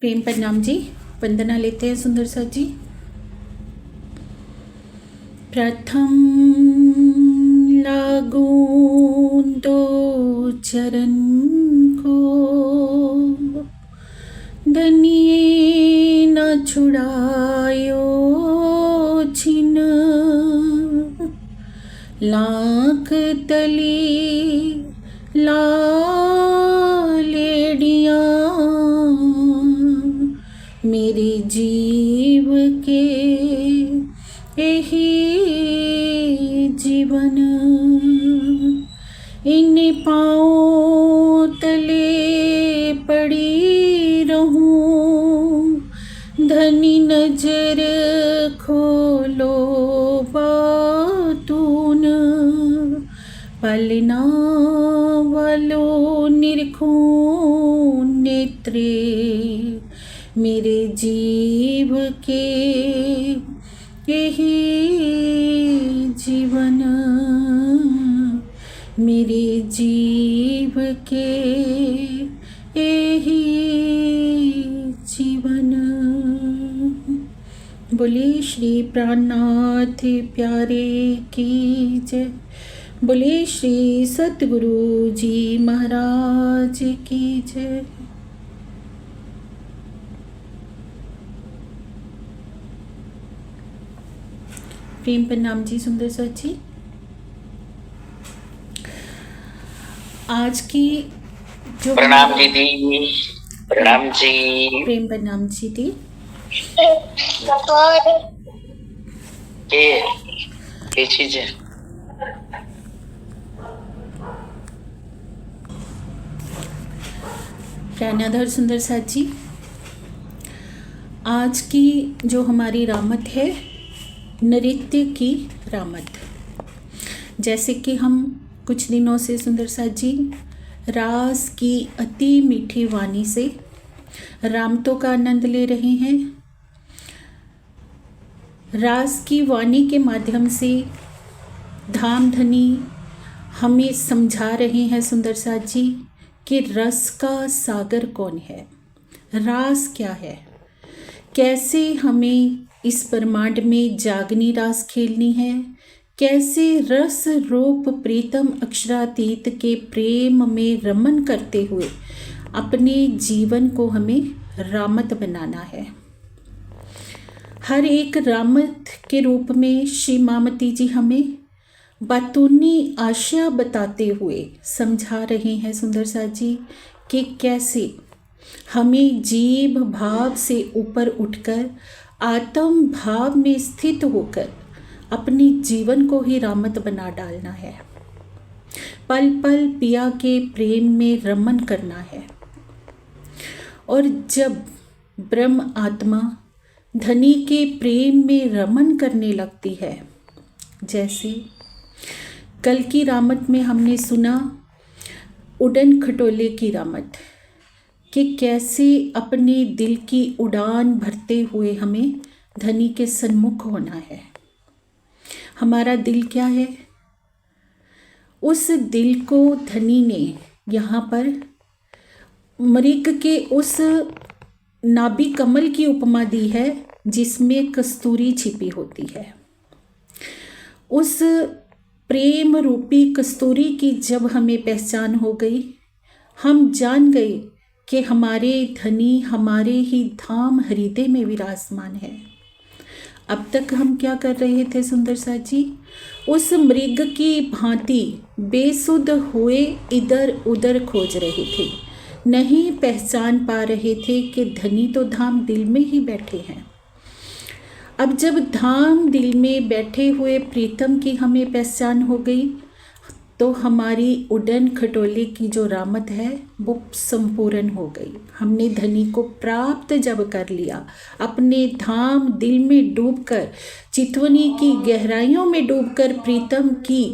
प्रेम प्रणाम जी। वंदना लेते हैं सुंदर सा जी। प्रथम लागू दो चरण को, धनिये न छुड़ायो छिन, लाख तली लालेड़िया, मेरे जीव के यही जीवन, इन पाँव तले पड़ी रहूं, धनी नजर खोलो बातून, पलना वालो निरखूं नेत्रे, मेरे जीव के यही जीवन, मेरे जीव के यही जीवन। बोले श्री प्राणनाथ प्यारे की जय। बोले श्री सतगुरु जी महाराज की जय। प्रेम प्रणाम जी सुंदर सा जी। आज की जो प्रणाम दीदी, प्रणाम जी। प्रेम प्रणाम जी दी। ये चीज है। प्यानाधर सुंदर सा जी। आज की जो हमारी रामत है, नृत्य की रामत। जैसे कि हम कुछ दिनों से सुंदर सा जी रास की अति मीठी वाणी से रामतों का आनंद ले रहे हैं। रास की वाणी के माध्यम से धाम धनी हमें समझा रहे हैं सुंदर सा जी कि रस का सागर कौन है, रास क्या है, कैसे हमें इस ब्रह्मांड में जागनी रास खेलनी है, कैसे रस रूप प्रीतम अक्षरातीत के प्रेम में रमन करते हुए अपने जीवन को हमें रामत बनाना है। हर एक रामत के रूप में श्री मामती जी हमें बातूनी आशा बताते हुए समझा रहे हैं सुंदर सा जी कि कैसे हमें जीव भाव से ऊपर उठकर आत्म भाव में स्थित होकर अपने जीवन को ही रामत बना डालना है। पल पल पिया के प्रेम में रमन करना है। और जब ब्रह्म आत्मा धनी के प्रेम में रमन करने लगती है, जैसे कल की रामत में हमने सुना उड़न खटोले की रामत, कि कैसे अपने दिल की उड़ान भरते हुए हमें धनी के सन्मुख होना है। हमारा दिल क्या है? उस दिल को धनी ने यहाँ पर मृग के उस नाभि कमल की उपमा दी है जिसमें कस्तूरी छिपी होती है। उस प्रेम रूपी कस्तूरी की जब हमें पहचान हो गई, हम जान गए कि हमारे धनी हमारे ही धाम हृदय में विराजमान है। अब तक हम क्या कर रहे थे सुंदर सा जी? उस मृग की भांति बेसुध हुए इधर उधर खोज रहे थे, नहीं पहचान पा रहे थे कि धनी तो धाम दिल में ही बैठे हैं। अब जब धाम दिल में बैठे हुए प्रीतम की हमें पहचान हो गई, तो हमारी उड़न खटोले की जो रामत है वो संपूर्ण हो गई। हमने धनी को प्राप्त जब कर लिया, अपने धाम दिल में डूबकर, चितवनी की गहराइयों में डूबकर प्रीतम की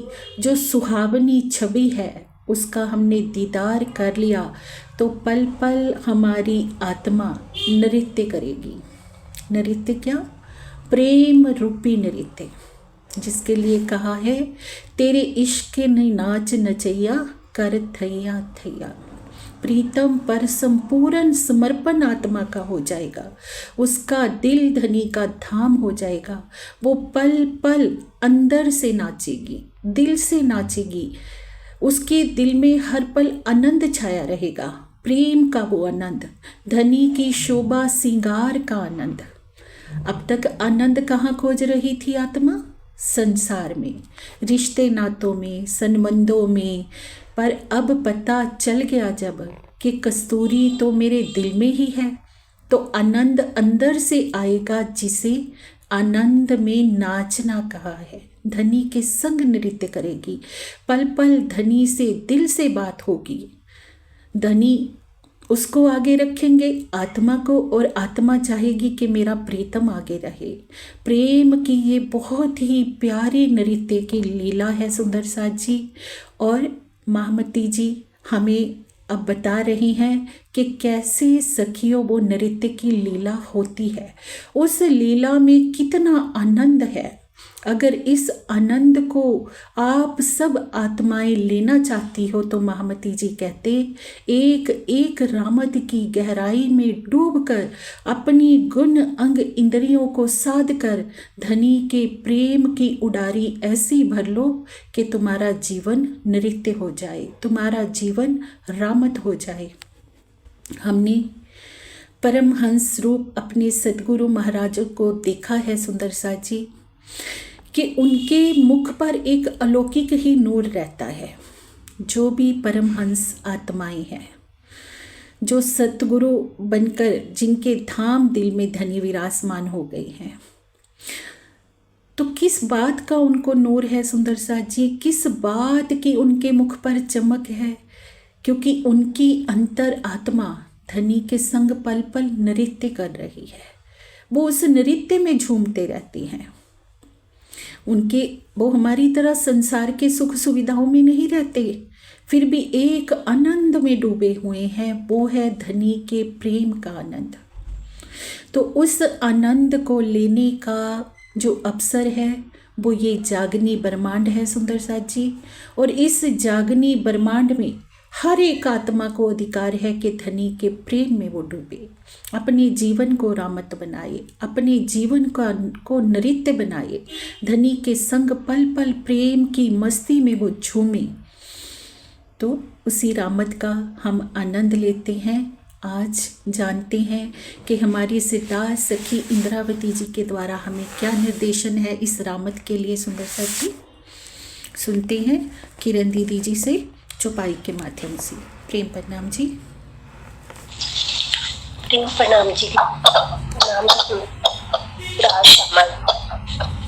जो सुहावनी छवि है उसका हमने दीदार कर लिया, तो पल पल हमारी आत्मा नृत्य करेगी। नृत्य क्या? प्रेम रूपी नृत्य, जिसके लिए कहा है तेरे इश्क ने नाच नचैया कर थैया थैया। प्रीतम पर संपूर्ण समर्पण आत्मा का हो जाएगा, उसका दिल धनी का धाम हो जाएगा। वो पल पल अंदर से नाचेगी, दिल से नाचेगी, उसके दिल में हर पल आनंद छाया रहेगा, प्रेम का वो आनंद, धनी की शोभा सिंगार का आनंद। अब तक आनंद कहाँ खोज रही थी आत्मा? संसार में, रिश्ते नातों में, संबंधों में। पर अब पता चल गया जब कि कस्तूरी तो मेरे दिल में ही है, तो आनंद अंदर से आएगा, जिसे आनंद में नाचना कहा है। धनी के संग नृत्य करेगी, पल पल धनी से दिल से बात होगी। धनी उसको आगे रखेंगे, आत्मा को, और आत्मा चाहेगी कि मेरा प्रीतम आगे रहे। प्रेम की ये बहुत ही प्यारी नृत्य की लीला है सुंदर साथ जी। और महामती जी हमें अब बता रही हैं कि कैसे सखियों वो नृत्य की लीला होती है, उस लीला में कितना आनंद है। अगर इस आनंद को आप सब आत्माएं लेना चाहती हो तो महामती जी कहते, एक एक रामद की गहराई में डूबकर अपनी गुण अंग इंद्रियों को साध कर धनी के प्रेम की उडारी ऐसी भर लो कि तुम्हारा जीवन नृत्य हो जाए, तुम्हारा जीवन रामद हो जाए। हमने परमहंस रूप अपने सदगुरु महाराजों को देखा है सुंदर सा जी, कि उनके मुख पर एक अलौकिक ही नूर रहता है। जो भी परमहंस आत्माएं हैं, जो सतगुरु बनकर जिनके धाम दिल में धनी विराजमान हो गए हैं, तो किस बात का उनको नूर है सुंदर साथ जी? किस बात की उनके मुख पर चमक है? क्योंकि उनकी अंतर आत्मा धनी के संग पल पल नृत्य कर रही है। वो उस नृत्य में झूमते रहती हैं। वो हमारी तरह संसार के सुख सुविधाओं में नहीं रहते, फिर भी एक आनंद में डूबे हुए हैं, वो है धनी के प्रेम का आनंद। तो उस आनंद को लेने का जो अवसर है वो ये जागनी ब्रह्मांड है सुंदर साथ जी। और इस जागनी ब्रह्मांड में हर एक आत्मा को अधिकार है कि धनी के प्रेम में वो डूबे, अपने जीवन को रामत बनाए, अपने जीवन को नृत्य बनाए, धनी के संग पल पल प्रेम की मस्ती में वो झूमे। तो उसी रामत का हम आनंद लेते हैं। आज जानते हैं कि हमारी सितार सखी इंद्रावती जी के द्वारा हमें क्या निर्देशन है इस रामत के लिए सुंदर सा जी। सुनते हैं किरण दीदी जी से चौपाई के माध्यम से। प्रेम प्रणाम जी। प्रेम प्रणाम जी। प्रणाम जी।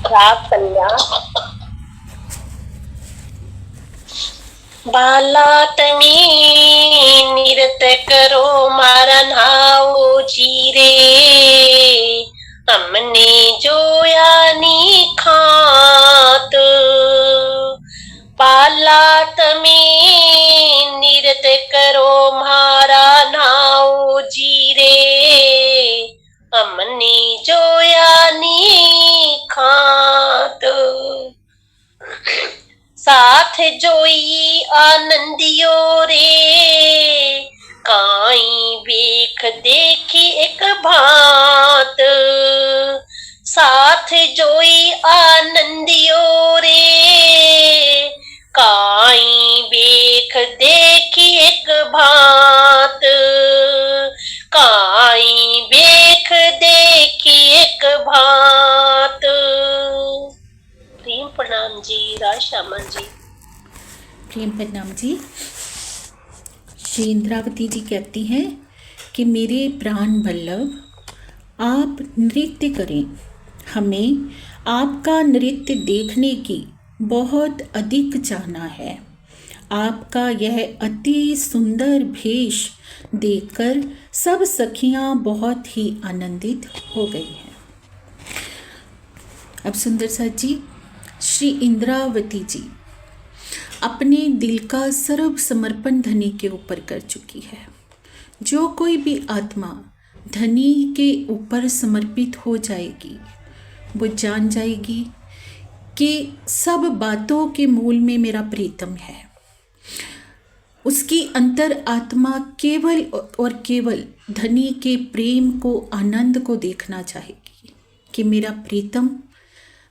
राग कन्या। बाला तनी निरत करो मारा नाओ जी रे, हमने जोया नी खात। बाला तमी निरत करो मारा नाओ जी रे, हमने जोया नी खात। साथ जोई आनंदियो रे, काई बेख देखी एक भांत। साथ जोई आनंदियो रे, काई बेख देखी एक भांत। काई बेख देखी एक भांत। प्रेम प्रणाम जी। राज श्यामा जी। प्रेम प्रणाम जी। श्री इंद्रावती जी कहती हैं कि मेरे प्राण वल्लभ, आप नृत्य करें, हमें आपका नृत्य देखने की बहुत अधिक चाहना है। आपका यह अति सुंदर भेष देखकर सब सखियां बहुत ही आनंदित हो गई हैं। अब सुंदर सा जी, श्री इंद्रावती जी अपने दिल का सर्व समर्पण धनी के ऊपर कर चुकी है। जो कोई भी आत्मा धनी के ऊपर समर्पित हो जाएगी, वो जान जाएगी कि सब बातों के मूल में मेरा प्रीतम है। उसकी अंतर आत्मा केवल और केवल धनी के प्रेम को, आनंद को देखना चाहेगी कि मेरा प्रीतम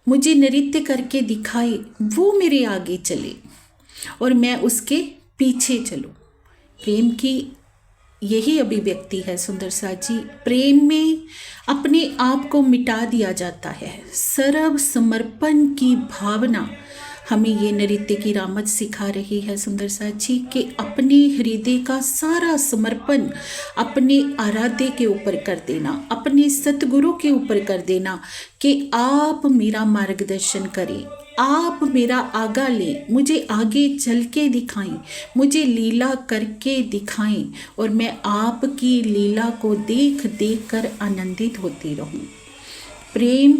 मुझे नृत्य करके दिखाए, वो मेरे आगे चले और मैं उसके पीछे चलूं। प्रेम की यही अभिव्यक्ति है सुंदर साथ जी। प्रेम में अपने आप को मिटा दिया जाता है। सर्व समर्पण की भावना हमें ये नृत्य की रामत सिखा रही है सुंदर साथ जी, कि अपने हृदय का सारा समर्पण अपने आराध्य के ऊपर कर देना, अपने सतगुरु के ऊपर कर देना कि आप मेरा मार्गदर्शन करें, आप मेरा आगा लें, मुझे आगे चल के दिखाएं, मुझे लीला करके दिखाएं और मैं आपकी लीला को देख देख कर आनंदित होती रहूं। प्रेम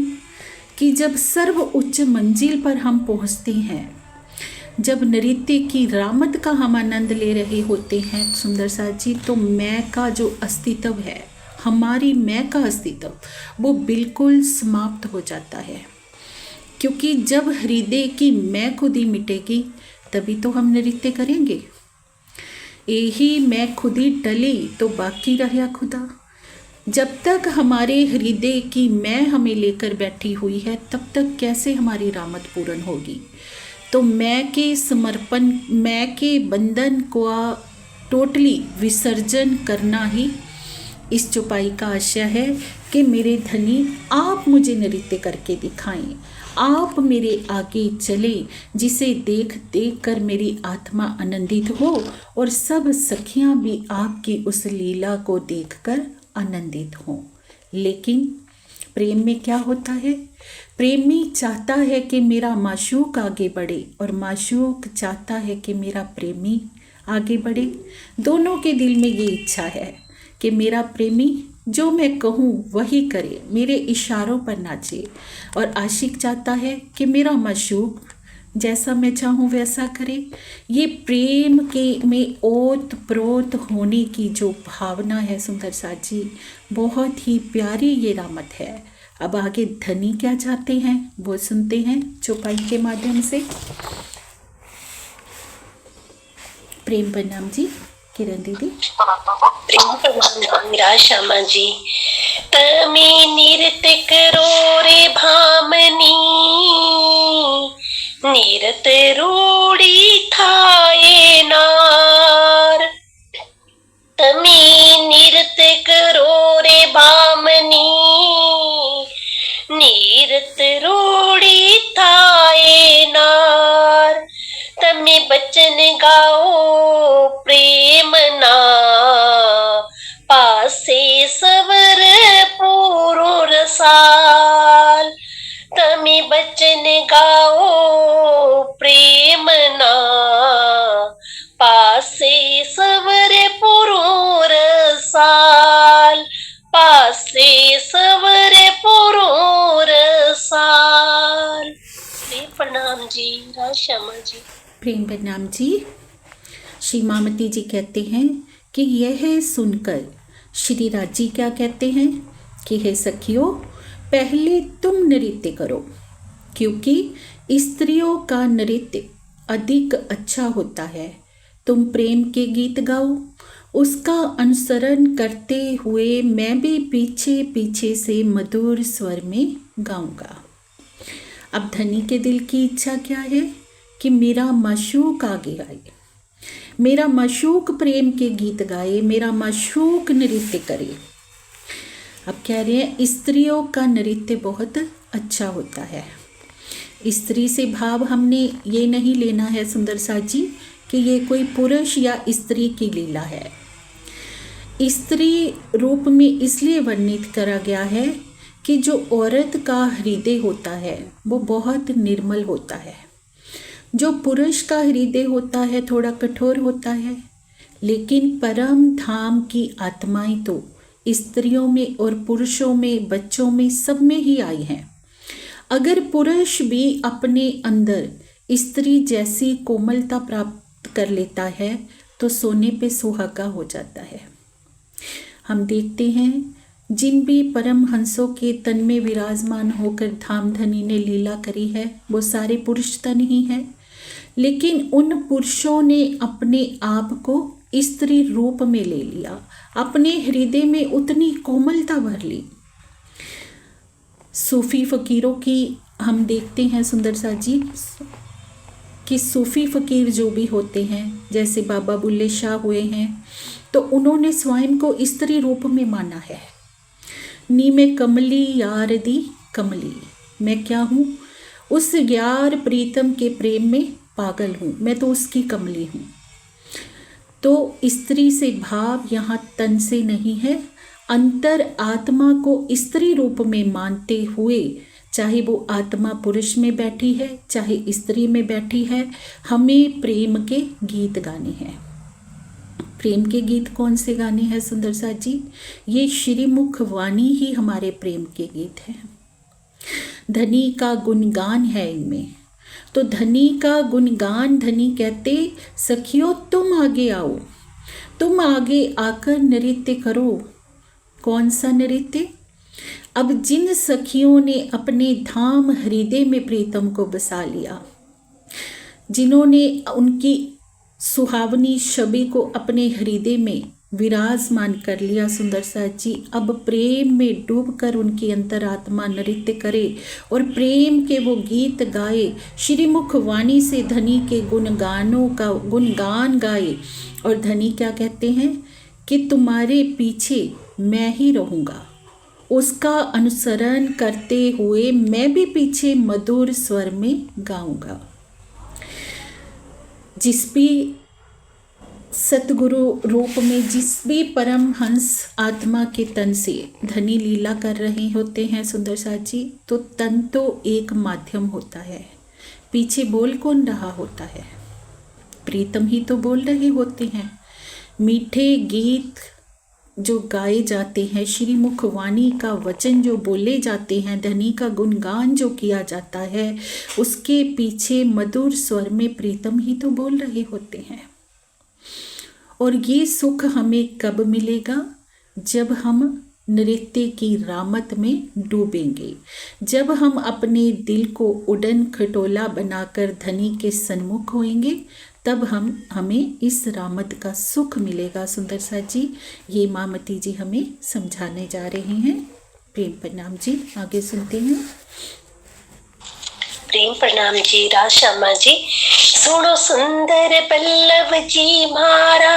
कि जब सर्व उच्च मंजिल पर हम पहुंचते हैं, जब नृत्य की रामत का हम आनंद ले रहे होते हैं सुंदर साथ जी, तो मैं का जो अस्तित्व है, हमारी मैं का अस्तित्व, वो बिल्कुल समाप्त हो जाता है। क्योंकि जब हृदय की मैं खुद ही मिटेगी तभी तो हम नृत्य करेंगे। यही मैं खुद ही टली तो बाकी रहा खुदा। जब तक हमारे हृदय की मैं हमें लेकर बैठी हुई है, तब तक कैसे हमारी रामत पूर्ण होगी। तो मैं के समर्पण, मैं के बंधन को टोटली विसर्जन करना ही इस चौपाई का आशय है कि मेरे धनी आप मुझे नृत्य करके दिखाएं, आप मेरे आगे चले, जिसे देख देख कर मेरी आत्मा आनंदित हो और सब सखियां भी आपकी उस लीला को देखकर आनंदित हों। लेकिन प्रेम में क्या होता है? प्रेमी चाहता है कि मेरा माशूक आगे बढ़े और माशूक चाहता है कि मेरा प्रेमी आगे बढ़े। दोनों के दिल में ये इच्छा है कि मेरा प्रेमी जो मैं कहूँ वही करे, मेरे इशारों पर नाचे, और आशिक चाहता है कि मेरा माशूक जैसा मैं चाहूँ वैसा करे। ये प्रेम के में ओत प्रोत होने की जो भावना है सुंदर साथ जी, बहुत ही प्यारी ये रामत है। अब आगे धनी क्या चाहते हैं वो सुनते हैं चौपाई के माध्यम से। प्रेम प्रणाम जी किरण दीदी। प्रेम प्रणाम मेरा श्यामा जी। तमी नृत्य करो रे भामनी, निरत रूढ़ी थाए नार। तमी नृत्य करो रे भामनी, निरत रूढ़ी थाए नार। तमी बचन गाओ प्रेम ना, पासे सवर पूरो रसाल। तमी बचन गाओ प्रेम ना, पासे सवर पूरो रसाल। पासे सवर पूरो रसाल। प्रणाम जी राश्यामा जी। प्रेम प्रणाम जी। श्री मामती जी कहते हैं कि यह सुनकर श्री राज जी क्या कहते हैं कि हे सखियों, पहले तुम नृत्य करो, क्योंकि स्त्रियों का नृत्य अधिक अच्छा होता है। तुम प्रेम के गीत गाओ, उसका अनुसरण करते हुए मैं भी पीछे पीछे से मधुर स्वर में गाऊंगा। अब धनी के दिल की इच्छा क्या है कि मेरा माशूक आगे आए, मेरा माशूक प्रेम के गीत गाए, मेरा माशूक नृत्य करे। अब कह रहे हैं स्त्रियों का नृत्य बहुत अच्छा होता है। स्त्री से भाव हमने ये नहीं लेना है सुंदर साथ जी कि ये कोई पुरुष या स्त्री की लीला है। स्त्री रूप में इसलिए वर्णित करा गया है कि जो औरत का हृदय होता है वो बहुत निर्मल होता है। जो पुरुष का हृदय होता है थोड़ा कठोर होता है, लेकिन परम धाम की आत्माएं तो स्त्रियों में और पुरुषों में, बच्चों में, सब में ही आई हैं। अगर पुरुष भी अपने अंदर स्त्री जैसी कोमलता प्राप्त कर लेता है तो सोने पे सुहागा हो जाता है। हम देखते हैं जिन भी परम हंसों के तन में विराजमान होकर धामधनी ने लीला करी है वो सारे पुरुष तन ही हैं, लेकिन उन पुरुषों ने अपने आप को स्त्री रूप में ले लिया, अपने हृदय में उतनी कोमलता भर ली। सूफी फ़कीरों की हम देखते हैं सुंदर सा जी कि सूफी फ़कीर जो भी होते हैं, जैसे बाबा बुल्ले शाह हुए हैं, तो उन्होंने स्वयं को स्त्री रूप में माना है। नी में कमली यार दी कमली, मैं क्या हूँ? उस यार प्रीतम के प्रेम में पागल हूँ, मैं तो उसकी कमली हूँ। तो स्त्री से भाव यहाँ तन से नहीं है, अंतर आत्मा को स्त्री रूप में मानते हुए, चाहे वो आत्मा पुरुष में बैठी है चाहे स्त्री में बैठी है, हमें प्रेम के गीत गाने हैं। प्रेम के गीत कौन से गाने हैं सुंदर सा जी? ये श्रीमुख वाणी ही हमारे प्रेम के गीत हैं। धनी का गुणगान है इनमें। तो धनी का गुणगान, धनी कहते सखियों तुम आगे आओ, तुम आगे आकर नृत्य करो। कौन सा नृत्य? अब जिन सखियों ने अपने धाम हृदय में प्रीतम को बसा लिया, जिन्होंने उनकी सुहावनी छवि को अपने हृदय में विराजमान कर लिया सुंदर सा जी, अब प्रेम में डूबकर उनकी अंतरात्मा नृत्य करे और प्रेम के वो गीत गाए, श्रीमुख वाणी से धनी के गुणगानों का गुणगान गाए। और धनी क्या कहते हैं कि तुम्हारे पीछे मैं ही रहूँगा, उसका अनुसरण करते हुए मैं भी पीछे मधुर स्वर में गाऊंगा। जिस भी सतगुरु रूप में, जिस भी परम हंस आत्मा के तन से धनी लीला कर रहे होते हैं सुंदर सा जी, तो तन तो एक माध्यम होता है, पीछे बोल कौन रहा होता है? प्रीतम ही तो बोल रहे होते हैं। मीठे गीत जो गाए जाते हैं, श्रीमुख वाणी का वचन जो बोले जाते हैं, धनी का गुणगान जो किया जाता है, उसके पीछे मधुर स्वर में प्रीतम ही तो बोल रहे होते हैं। और ये सुख हमें कब मिलेगा? जब हम नृत्य की रामत में डूबेंगे, जब हम अपने दिल को उड़न खटोला बनाकर धनी के सन्मुख होएंगे, तब हमें इस रामत का सुख मिलेगा सुंदर सा जी। ये मामती जी हमें समझाने जा रहे हैं। प्रेम प्रणाम जी, आगे सुनते हैं। प्रेम प्रणाम जी, राज श्यामा जी। सुनो सुंदर पल्लव जी मारा,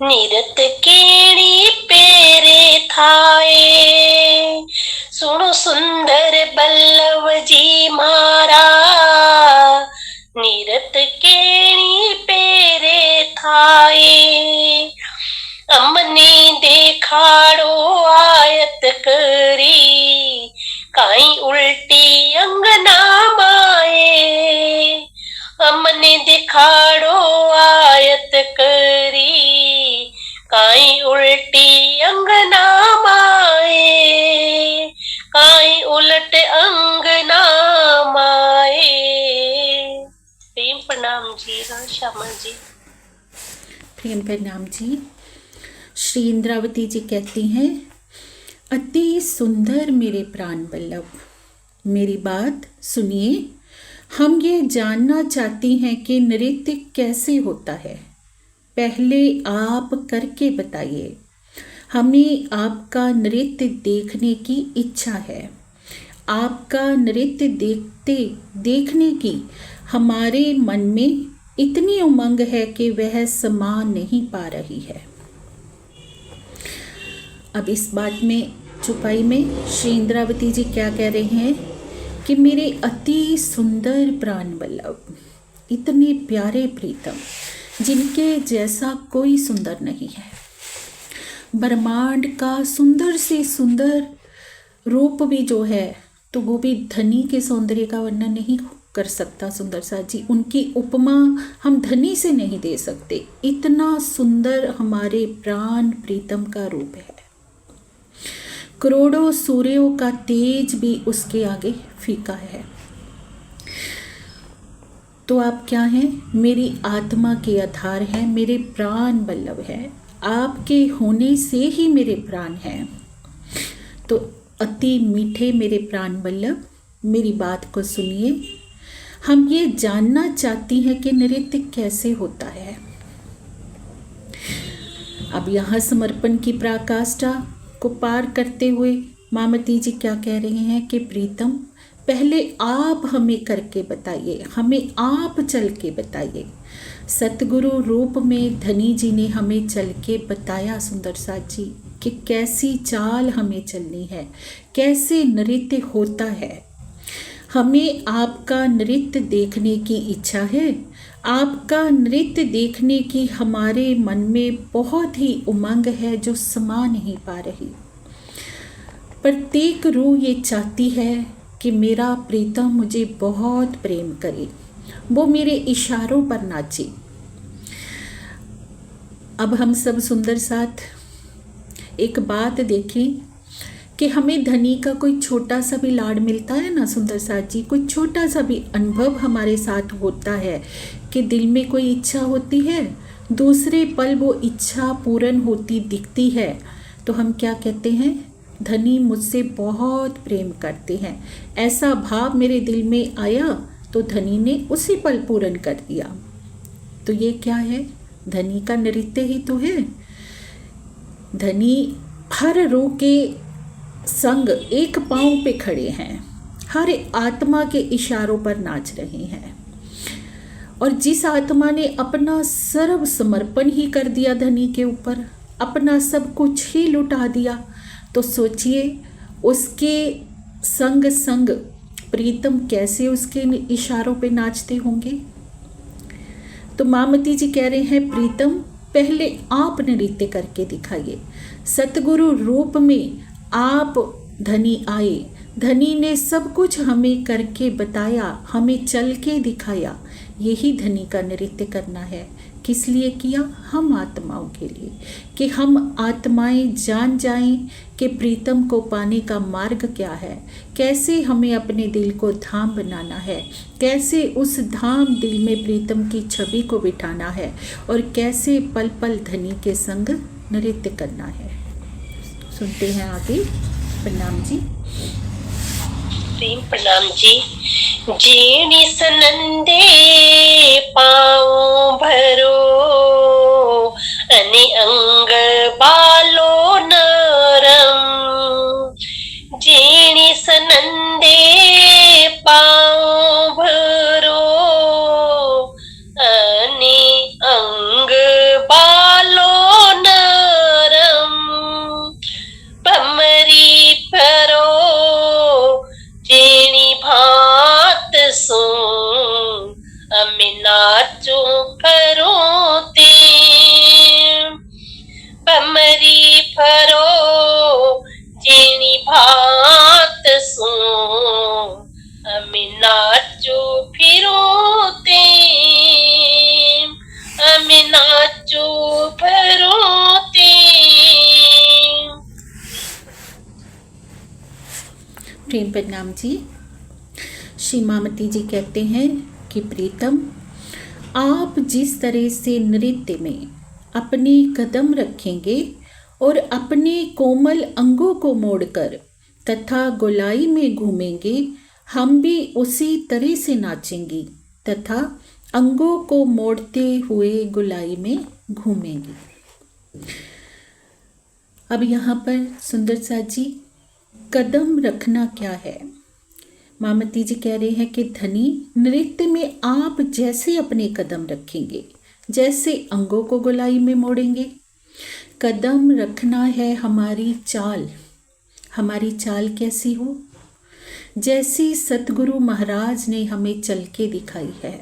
निरत केड़ी पेरे थाए। सुनो सुंदर पल्लव जी मारा, निरत केड़ी पेरे थाए। अमने देखाड़ो आयत करी, काई उल्टी अंगना माए। हमने दिखाड़ो आयत करी, काई उल्टी अंगना माए। काई उलट अंगना माए। प्रेम प्रणाम जी, राज श्यामा जी। प्रेम प्रणाम जी। श्री इंद्रावती जी कहती हैं, अति सुंदर मेरे प्राण वल्लभ, मेरी बात सुनिए। हम ये जानना चाहती हैं कि नृत्य कैसे होता है, पहले आप करके बताइए। हमें आपका नृत्य देखने की इच्छा है। आपका नृत्य देखने की हमारे मन में इतनी उमंग है कि वह समा नहीं पा रही है। अब इस बात में चुपाई में श्री इंद्रावती जी क्या कह रहे हैं कि मेरे अति सुंदर प्राण वल्लभ, इतने प्यारे प्रीतम, जिनके जैसा कोई सुंदर नहीं है। ब्रह्मांड का सुंदर से सुंदर रूप भी जो है, तो वो भी धनी के सौंदर्य का वर्णन नहीं कर सकता सुंदर सा जी। उनकी उपमा हम धनी से नहीं दे सकते, इतना सुंदर हमारे प्राण प्रीतम का रूप है। करोड़ों सूर्यों का तेज भी उसके आगे फीका है। तो आप क्या हैं? मेरी आत्मा के आधार हैं, मेरे प्राण वल्लभ हैं। आपके होने से ही मेरे प्राण हैं। तो अति मीठे मेरे प्राण वल्लभ, मेरी बात को सुनिए। हम ये जानना चाहती हैं कि नृत्य कैसे होता है। अब यहाँ समर्पण की पराकाष्ठा को पार करते हुए मामती जी क्या कह रहे हैं कि प्रीतम पहले आप हमें करके बताइए, हमें आप चल के बताइए। सतगुरु रूप में धनी जी ने हमें चल के बताया सुंदर साथ जी कि कैसी चाल हमें चलनी है, कैसे नृत्य होता है। हमें आपका नृत्य देखने की इच्छा है, आपका नृत्य देखने की हमारे मन में बहुत ही उमंग है जो समा नहीं पा रही। प्रत्येक रूह ये चाहती है कि मेरा प्रीतम मुझे बहुत प्रेम करे, वो मेरे इशारों पर नाचे। अब हम सब सुंदर साथ एक बात देखें कि हमें धनी का कोई छोटा सा भी लाड मिलता है ना सुंदर साथ जी, कोई छोटा सा भी अनुभव हमारे साथ होता है कि दिल में कोई इच्छा होती है, दूसरे पल वो इच्छा पूर्ण होती दिखती है, तो हम क्या कहते हैं, धनी मुझसे बहुत प्रेम करते हैं। ऐसा भाव मेरे दिल में आया तो धनी ने उसी पल पूर्ण कर दिया। तो ये क्या है, धनी का नृत्य ही तो है। धनी हर रूह के संग एक पांव पे खड़े हैं, हर आत्मा के इशारों पर नाच रहे हैं। और जिस आत्मा ने अपना सर्व समर्पण ही कर दिया धनी के ऊपर, अपना सब कुछ ही लुटा दिया, तो सोचिए उसके संग संग प्रीतम कैसे उसके इशारों पे नाचते होंगे। तो मामती जी कह रहे हैं प्रीतम पहले आप नृत्य करके दिखाइए। सतगुरु रूप में आप धनी आए, धनी ने सब कुछ हमें करके बताया, हमें चल के दिखाया। यही धनी का नृत्य करना है। किस लिए किया, हम आत्माओं के लिए, कि हम आत्माएं जान जाएं कि प्रीतम को पाने का मार्ग क्या है, कैसे हमें अपने दिल को धाम बनाना है, कैसे उस धाम दिल में प्रीतम की छवि को बिठाना है, और कैसे पल पल धनी के संग नृत्य करना है। सुनते हैं आगे। प्रणाम जी। प्रणाम जी। जीणी सनंदे पाँव भरो, अनि अंग बालो नरम। जीणी सनंदे पाँव भरो, अनि अंग बालो नरम। भमरी भरो जीणी भात सो, अमी नाचो करो ते। भमरी भरो जीणी भात सो, अमी नाचो फिरो ते। अमी नाचो फिरो ते। प्रेम प्रणाम जी। श्री मामती जी कहते हैं कि प्रीतम आप जिस तरह से नृत्य में अपने कदम रखेंगे और अपने कोमल अंगों को मोड़कर तथा गोलाई में घूमेंगे, हम भी उसी तरह से नाचेंगे तथा अंगों को मोड़ते हुए गोलाई में घूमेंगे। अब यहाँ पर सुंदर सा जी कदम रखना क्या है। मामती जी कह रहे हैं कि धनी नृत्य में आप जैसे अपने कदम रखेंगे, जैसे अंगों को गोलाई में मोड़ेंगे, कदम रखना है हमारी चाल। हमारी चाल कैसी हो, जैसी सतगुरु महाराज ने हमें चल के दिखाई है।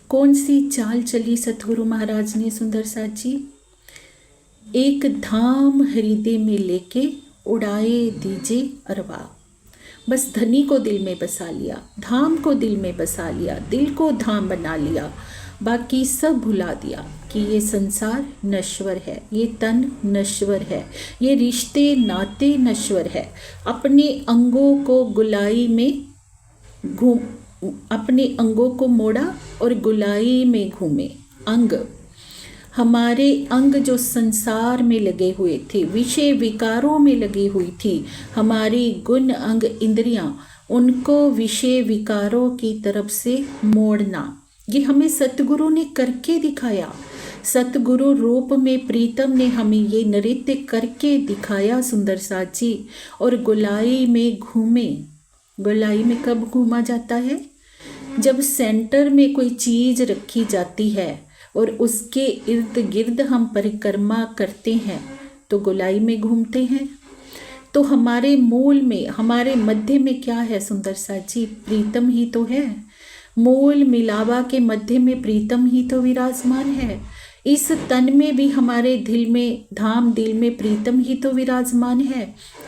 कौन सी चाल चली सतगुरु महाराज ने सुंदर साथ जी, एक धाम हृदय में लेके उड़ाए दीजे अरवा। बस धनी को दिल में बसा लिया, धाम को दिल में बसा लिया, दिल को धाम बना लिया, बाकी सब भुला दिया कि ये संसार नश्वर है, ये तन नश्वर है, ये रिश्ते नाते नश्वर है। अपने अंगों को गुलाई में अपने अंगों को मोड़ा और गुलाई में घूमे। अंग, हमारे अंग जो संसार में लगे हुए थे, विषय विकारों में लगी हुई थी, हमारी गुण अंग इंद्रियां, उनको विषय विकारों की तरफ से मोड़ना, ये हमें सतगुरु ने करके दिखाया। सतगुरु रूप में प्रीतम ने हमें ये नृत्य करके दिखाया सुंदर साथ जी। और गोलाई में घूमे। गोलाई में कब घूमा जाता है? जब सेंटर में कोई चीज़ रखी जाती है और उसके इर्द गिर्द हम परिक्रमा करते हैं तो गोलाई में घूमते हैं। तो हमारे मूल में, हमारे मध्य में क्या है सुंदर साथ जी? प्रीतम ही तो है। मूल मिलावा के मध्य में प्रीतम ही तो विराजमान है। इस तन में भी, हमारे दिल में, धाम दिल में प्रीतम ही तो विराजमान है।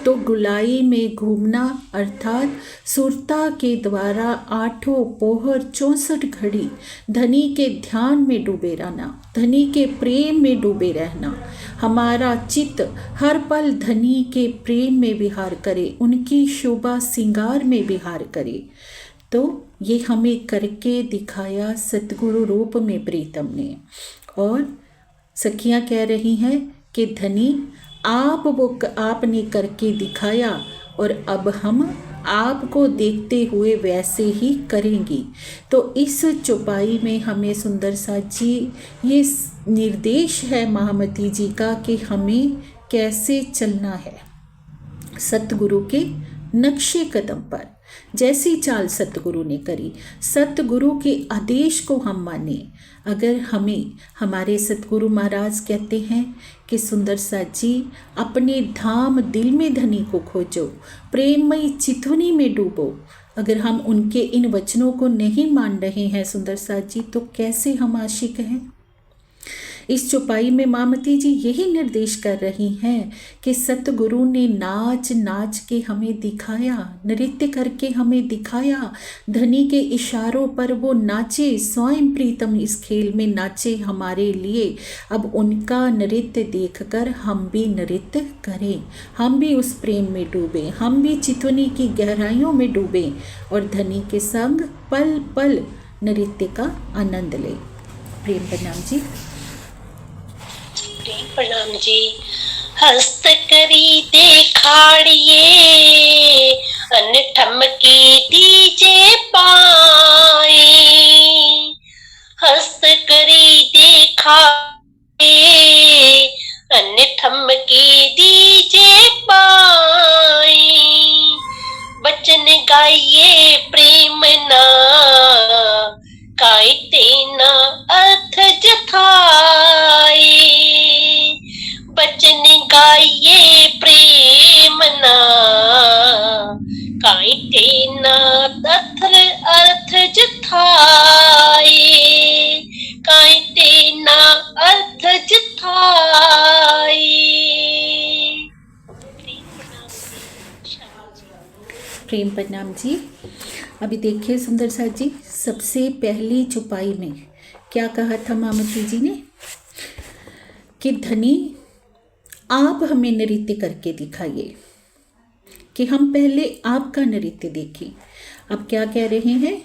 तो गुलाई में घूमना अर्थात सुरता के द्वारा आठों पोहर 64 घड़ी धनी के ध्यान में डूबे रहना, धनी के प्रेम में डूबे रहना। हमारा चित्त हर पल धनी के प्रेम में विहार करे, उनकी शोभा सिंगार में विहार करे। तो ये हमें करके दिखाया सतगुरु रूप में प्रीतम ने। और सखियाँ कह रही हैं कि धनी आपने करके दिखाया और अब हम आपको देखते हुए वैसे ही करेंगी। तो इस चौपाई में हमें सुंदर साथ जी ये निर्देश है महामती जी का कि हमें कैसे चलना है सतगुरु के नक्शे कदम पर। जैसी चाल सतगुरु ने करी, सतगुरु के आदेश को हम माने। अगर हमें हमारे सतगुरु महाराज कहते हैं कि सुंदर साथ जी अपने धाम दिल में धनी को खोजो, प्रेममयी चितवनी में डूबो, अगर हम उनके इन वचनों को नहीं मान रहे हैं सुंदर साथ जी तो कैसे हम आशिक हैं? इस चौपाई में मामती जी यही निर्देश कर रही हैं कि सतगुरु ने नाच नाच के हमें दिखाया, नृत्य करके हमें दिखाया। धनी के इशारों पर वो नाचे, स्वयं प्रीतम इस खेल में नाचे हमारे लिए। अब उनका नृत्य देखकर हम भी नृत्य करें, हम भी उस प्रेम में डूबें, हम भी चितवनी की गहराइयों में डूबें और धनी के संग पल पल नृत्य का आनंद लें। प्रेम प्रणाम जी। प्रणाम जी। हस्त करी देखाड़िए अनठम की दीजे पाए, हस्त करी देखाड़िए अनठम की दीजे पाए, बचन गाइए प्रेम ना कायते ना अर्थ जथाए, बचन गाइए प्रेम ना कायते ना अर्थ जथाए, कायते ना अर्थ जथाए। प्रेम प्रणाम जी। अभी देखिए सुंदर साथ जी, सबसे पहली चौपाई में क्या कहा था मामती जी ने कि धनी आप हमें नृत्य करके दिखाइए, कि हम पहले आपका नृत्य देखें। अब क्या कह रहे हैं?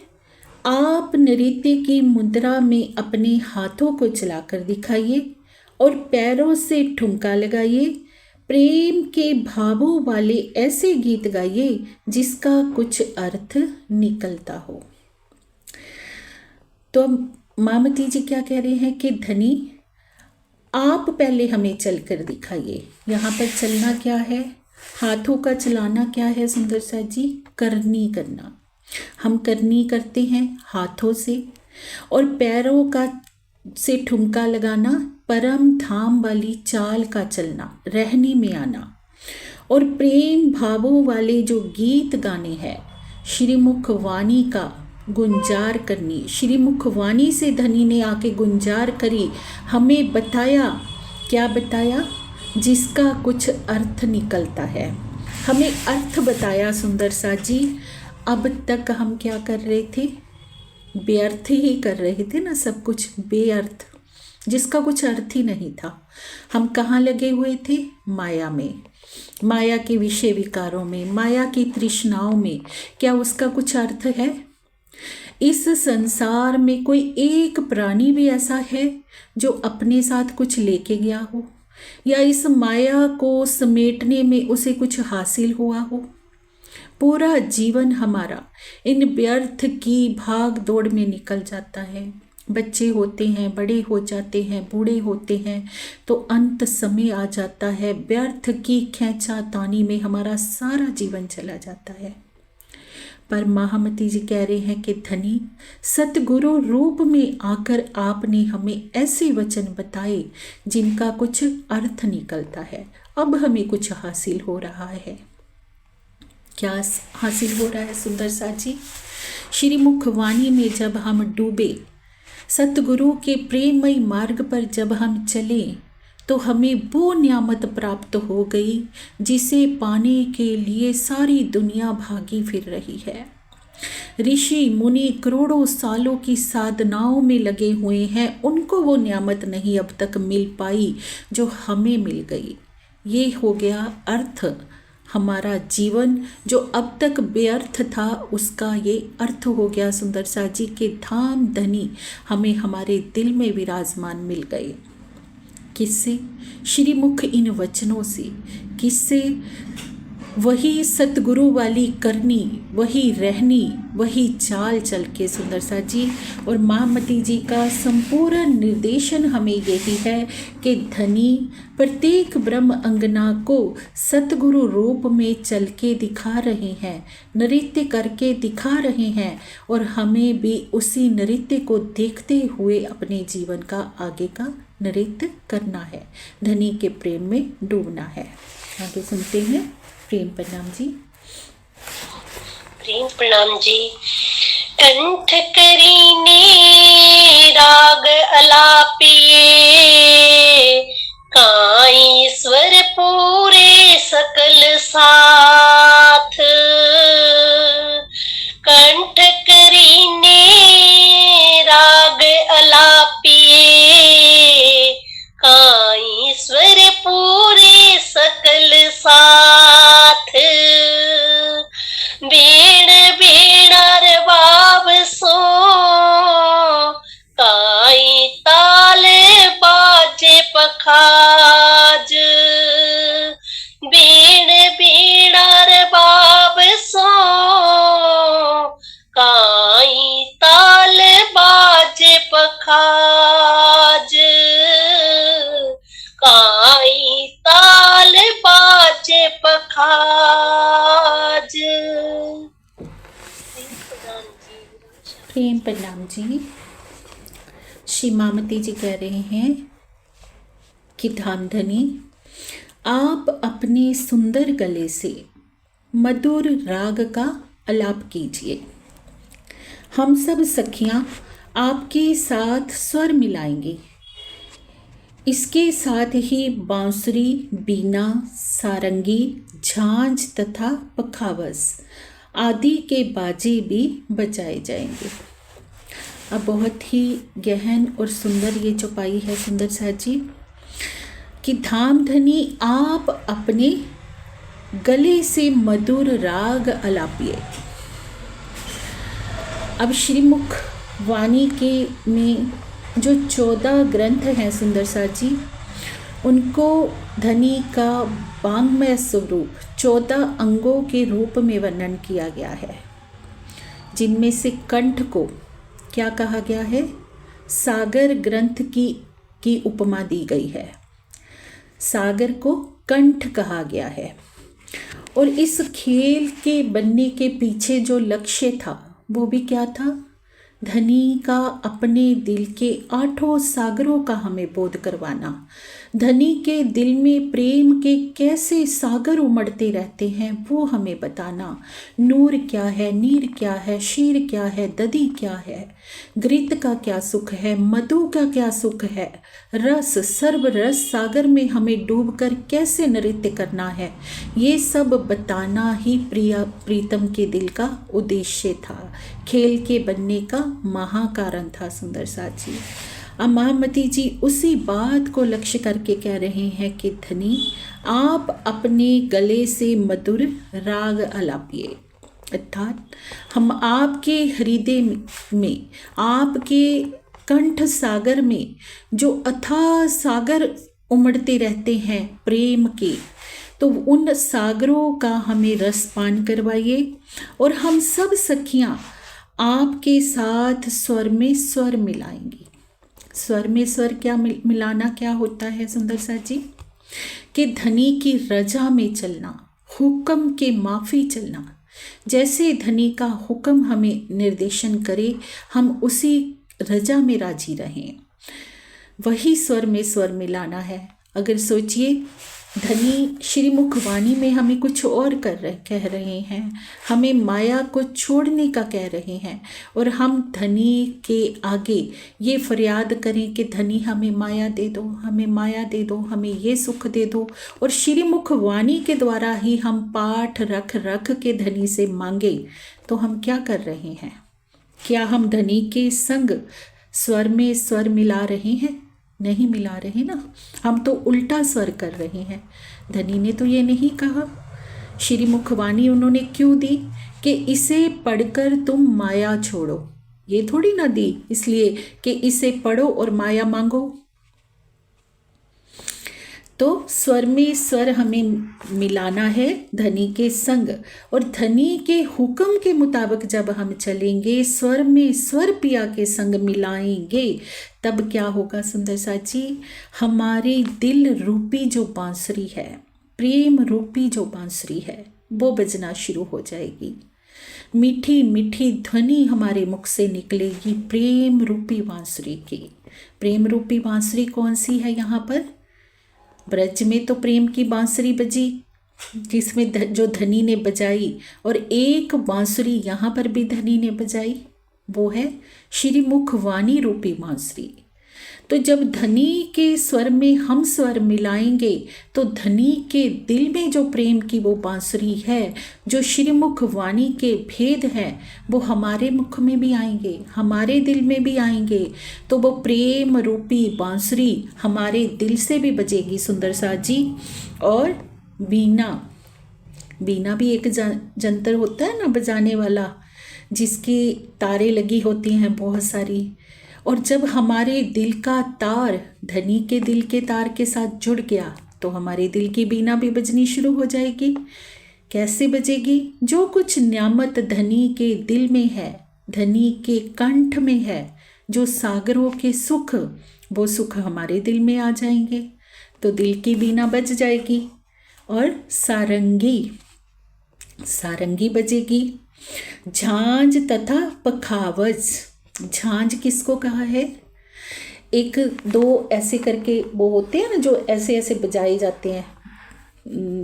आप नृत्य की मुद्रा में अपने हाथों को चलाकर दिखाइए और पैरों से ठुमका लगाइए, प्रेम के भावों वाले ऐसे गीत गाइए जिसका कुछ अर्थ निकलता हो। तो मामती जी क्या कह रहे हैं कि धनी आप पहले हमें चलकर दिखाइए। यहाँ पर चलना क्या है? हाथों का चलाना क्या है सुंदर साथ जी? करनी करना। हम करनी करते हैं हाथों से, और पैरों का से ठुमका लगाना, परम धाम वाली चाल का चलना, रहनी में आना, और प्रेम भावों वाले जो गीत गाने हैं, श्रीमुख वाणी का गुंजार करनी। श्रीमुख वाणी से धनी ने आके गुंजार करी, हमें बताया, क्या बताया? जिसका कुछ अर्थ निकलता है। हमें अर्थ बताया सुंदर साथ जी। अब तक हम क्या कर रहे थे? बेअर्थ ही कर रहे थे ना, सब कुछ बेअर्थ, जिसका कुछ अर्थ ही नहीं था। हम कहाँ लगे हुए थे? माया में, माया के विषय विकारों में, माया की तृष्णाओं में। क्या उसका कुछ अर्थ है? इस संसार में कोई एक प्राणी भी ऐसा है जो अपने साथ कुछ लेके गया हो, या इस माया को समेटने में उसे कुछ हासिल हुआ हो? पूरा जीवन हमारा इन व्यर्थ की भाग दौड़ में निकल जाता है। बच्चे होते हैं, बड़े हो जाते हैं, बूढ़े होते हैं, तो अंत समय आ जाता है, व्यर्थ की खींचातानी में हमारा सारा जीवन चला जाता है। पर महामती जी कह रहे हैं कि धनी, सतगुरु रूप में आकर आपने हमें ऐसे वचन बताए जिनका कुछ अर्थ निकलता है। अब हमें कुछ हासिल हो रहा है। क्या हासिल हो रहा है सुंदर सा जी? श्री मुखवाणी में जब हम डूबे, सतगुरु के प्रेममय मार्ग पर जब हम चले, तो हमें वो नियामत प्राप्त हो गई जिसे पाने के लिए सारी दुनिया भागी फिर रही है। ऋषि मुनि करोड़ों सालों की साधनाओं में लगे हुए हैं, उनको वो नियामत नहीं अब तक मिल पाई जो हमें मिल गई। ये हो गया अर्थ। हमारा जीवन जो अब तक बेअर्थ था, उसका ये अर्थ हो गया सुंदर सा जी के धाम धनी हमें हमारे दिल में विराजमान मिल गए। किससे? श्रीमुख इन वचनों से। किससे? वही सतगुरु वाली करनी, वही रहनी, वही चाल चल के सुंदर सा जी। और महामती जी का संपूर्ण निर्देशन हमें यही है कि धनी प्रत्येक ब्रह्म अंगना को सतगुरु रूप में चल के दिखा रहे हैं, नृत्य करके दिखा रहे हैं, और हमें भी उसी नृत्य को देखते हुए अपने जीवन का आगे का नृत्य करना है, धनी के प्रेम में डूबना है। आगे सुनते हैं। प्रेम प्रणाम जी। प्रेम प्रणाम जी। कंठ करीने राग अलापिए, काई स्वर पूरे सकल साथ। कंठ करीने राग अलापिए, काई स्वर पूरे सकल साथ। बीण बीणार बाब सो, काई ताल बाजे पखाज। बीण बीणार बाब सो, काई ताल बाजे पखाज। काई ताल बाजे पखाज। प्रेम प्रणाम जी। श्री मामती जी कह रहे हैं कि धामधनी, आप अपने सुंदर गले से मधुर राग का आलाप कीजिए। हम सब सखियां आपके साथ स्वर मिलाएंगी। इसके साथ ही बांसुरी, बीना, सारंगी, झांझ तथा पखावज आदि के बाजे भी बजाए जाएंगे। अब बहुत ही गहन और सुंदर ये चौपाई है सुंदर सा जी कि धामधनी आप अपने गले से मधुर राग आलापिए। अब श्रीमुख वाणी के में जो 14 ग्रंथ हैं सुंदर सा जी, उनको धनी का वाङ्मय स्वरूप 14 अंगों के रूप में वर्णन किया गया है, जिनमें से कंठ को क्या कहा गया है? सागर ग्रंथ की उपमा दी गई है। सागर को कंठ कहा गया है। और इस खेल के बनने के पीछे जो लक्ष्य था वो भी क्या था? धनी का अपने दिल के 8 सागरों का हमें बोध करवाना। धनी के दिल में प्रेम के कैसे सागर उमड़ते रहते हैं वो हमें बताना। नूर क्या है, नीर क्या है, शीर क्या है, दधी क्या है, घृत का क्या सुख है, मधु का क्या सुख है, रस सर्व रस सागर में हमें डूबकर कैसे नृत्य करना है, ये सब बताना ही प्रीतम के दिल का उद्देश्य था, खेल के बनने का महाकारण था सुंदर सा जी। अब महामती जी उसी बात को लक्ष्य करके कह रहे हैं कि धनी आप अपने गले से मधुर राग आलापिए। अर्थात हम आपके हृदय में, आपके कंठ सागर में जो अथाह सागर उमड़ते रहते हैं प्रेम के, तो उन सागरों का हमें रस पान करवाइए और हम सब सखियाँ आपके साथ स्वर में स्वर मिलाएंगी। स्वर में स्वर क्या मिलाना क्या होता है सुंदर सा जी? कि धनी की रजा में चलना, हुक्म के माफ़ी चलना। जैसे धनी का हुक्म हमें निर्देशन करे, हम उसी रजा में राजी रहें। वही स्वर में स्वर मिलाना है। अगर सोचिए, धनी श्रीमुख वाणी में हमें कुछ और कह रहे हैं, हमें माया को छोड़ने का कह रहे हैं, और हम धनी के आगे ये फरियाद करें कि धनी हमें माया दे दो, हमें माया दे दो, हमें ये सुख दे दो, और श्रीमुख वाणी के द्वारा ही हम पाठ रख रख के धनी से मांगे, तो हम क्या कर रहे हैं? क्या हम धनी के संग स्वर में स्वर मिला रहे हैं? नहीं मिला रहे ना, हम तो उल्टा स्वर कर रहे हैं। धनी ने तो ये नहीं कहा, श्रीमुख वाणी उन्होंने क्यों दी कि इसे पढ़कर तुम माया छोड़ो। ये थोड़ी ना दी इसलिए कि इसे पढ़ो और माया मांगो। तो स्वर में स्वर हमें मिलाना है धनी के संग, और धनी के हुक्म के मुताबिक जब हम चलेंगे, स्वर में स्वर पिया के संग मिलाएंगे, तब क्या होगा सुंदर सा जी? हमारी दिल रूपी जो बांसुरी है, प्रेम रूपी जो बांसुरी है, वो बजना शुरू हो जाएगी। मीठी मीठी ध्वनि हमारे मुख से निकलेगी प्रेम रूपी बांसुरी की। प्रेम रूपी बांसुरी कौन सी है? यहाँ पर ब्रज में तो प्रेम की बांसुरी बजी, जिसमें जो धनी ने बजाई, और एक बांसुरी यहाँ पर भी धनी ने बजाई, वो है श्रीमुख वाणी रूपी बांसुरी। तो जब धनी के स्वर में हम स्वर मिलाएंगे, तो धनी के दिल में जो प्रेम की वो बांसुरी है, जो श्रीमुख वाणी के भेद हैं, वो हमारे मुख में भी आएंगे, हमारे दिल में भी आएंगे। तो वो प्रेम रूपी बांसुरी हमारे दिल से भी बजेगी सुंदर सा जी। और बीना, बीना भी एक जंतर होता है ना बजाने वाला, जिसकी तारें लगी होती हैं बहुत सारी, और जब हमारे दिल का तार धनी के दिल के तार के साथ जुड़ गया, तो हमारे दिल की बीना भी बजनी शुरू हो जाएगी। कैसे बजेगी? जो कुछ न्यामत धनी के दिल में है, धनी के कंठ में है, जो सागरों के सुख, वो सुख हमारे दिल में आ जाएंगे, तो दिल की बीना बज जाएगी। और सारंगी, सारंगी बजेगी। झांझ तथा पखावज, झांझ किसको कहा है? एक दो ऐसे करके वो होते हैं ना, जो ऐसे ऐसे बजाए जाते हैं,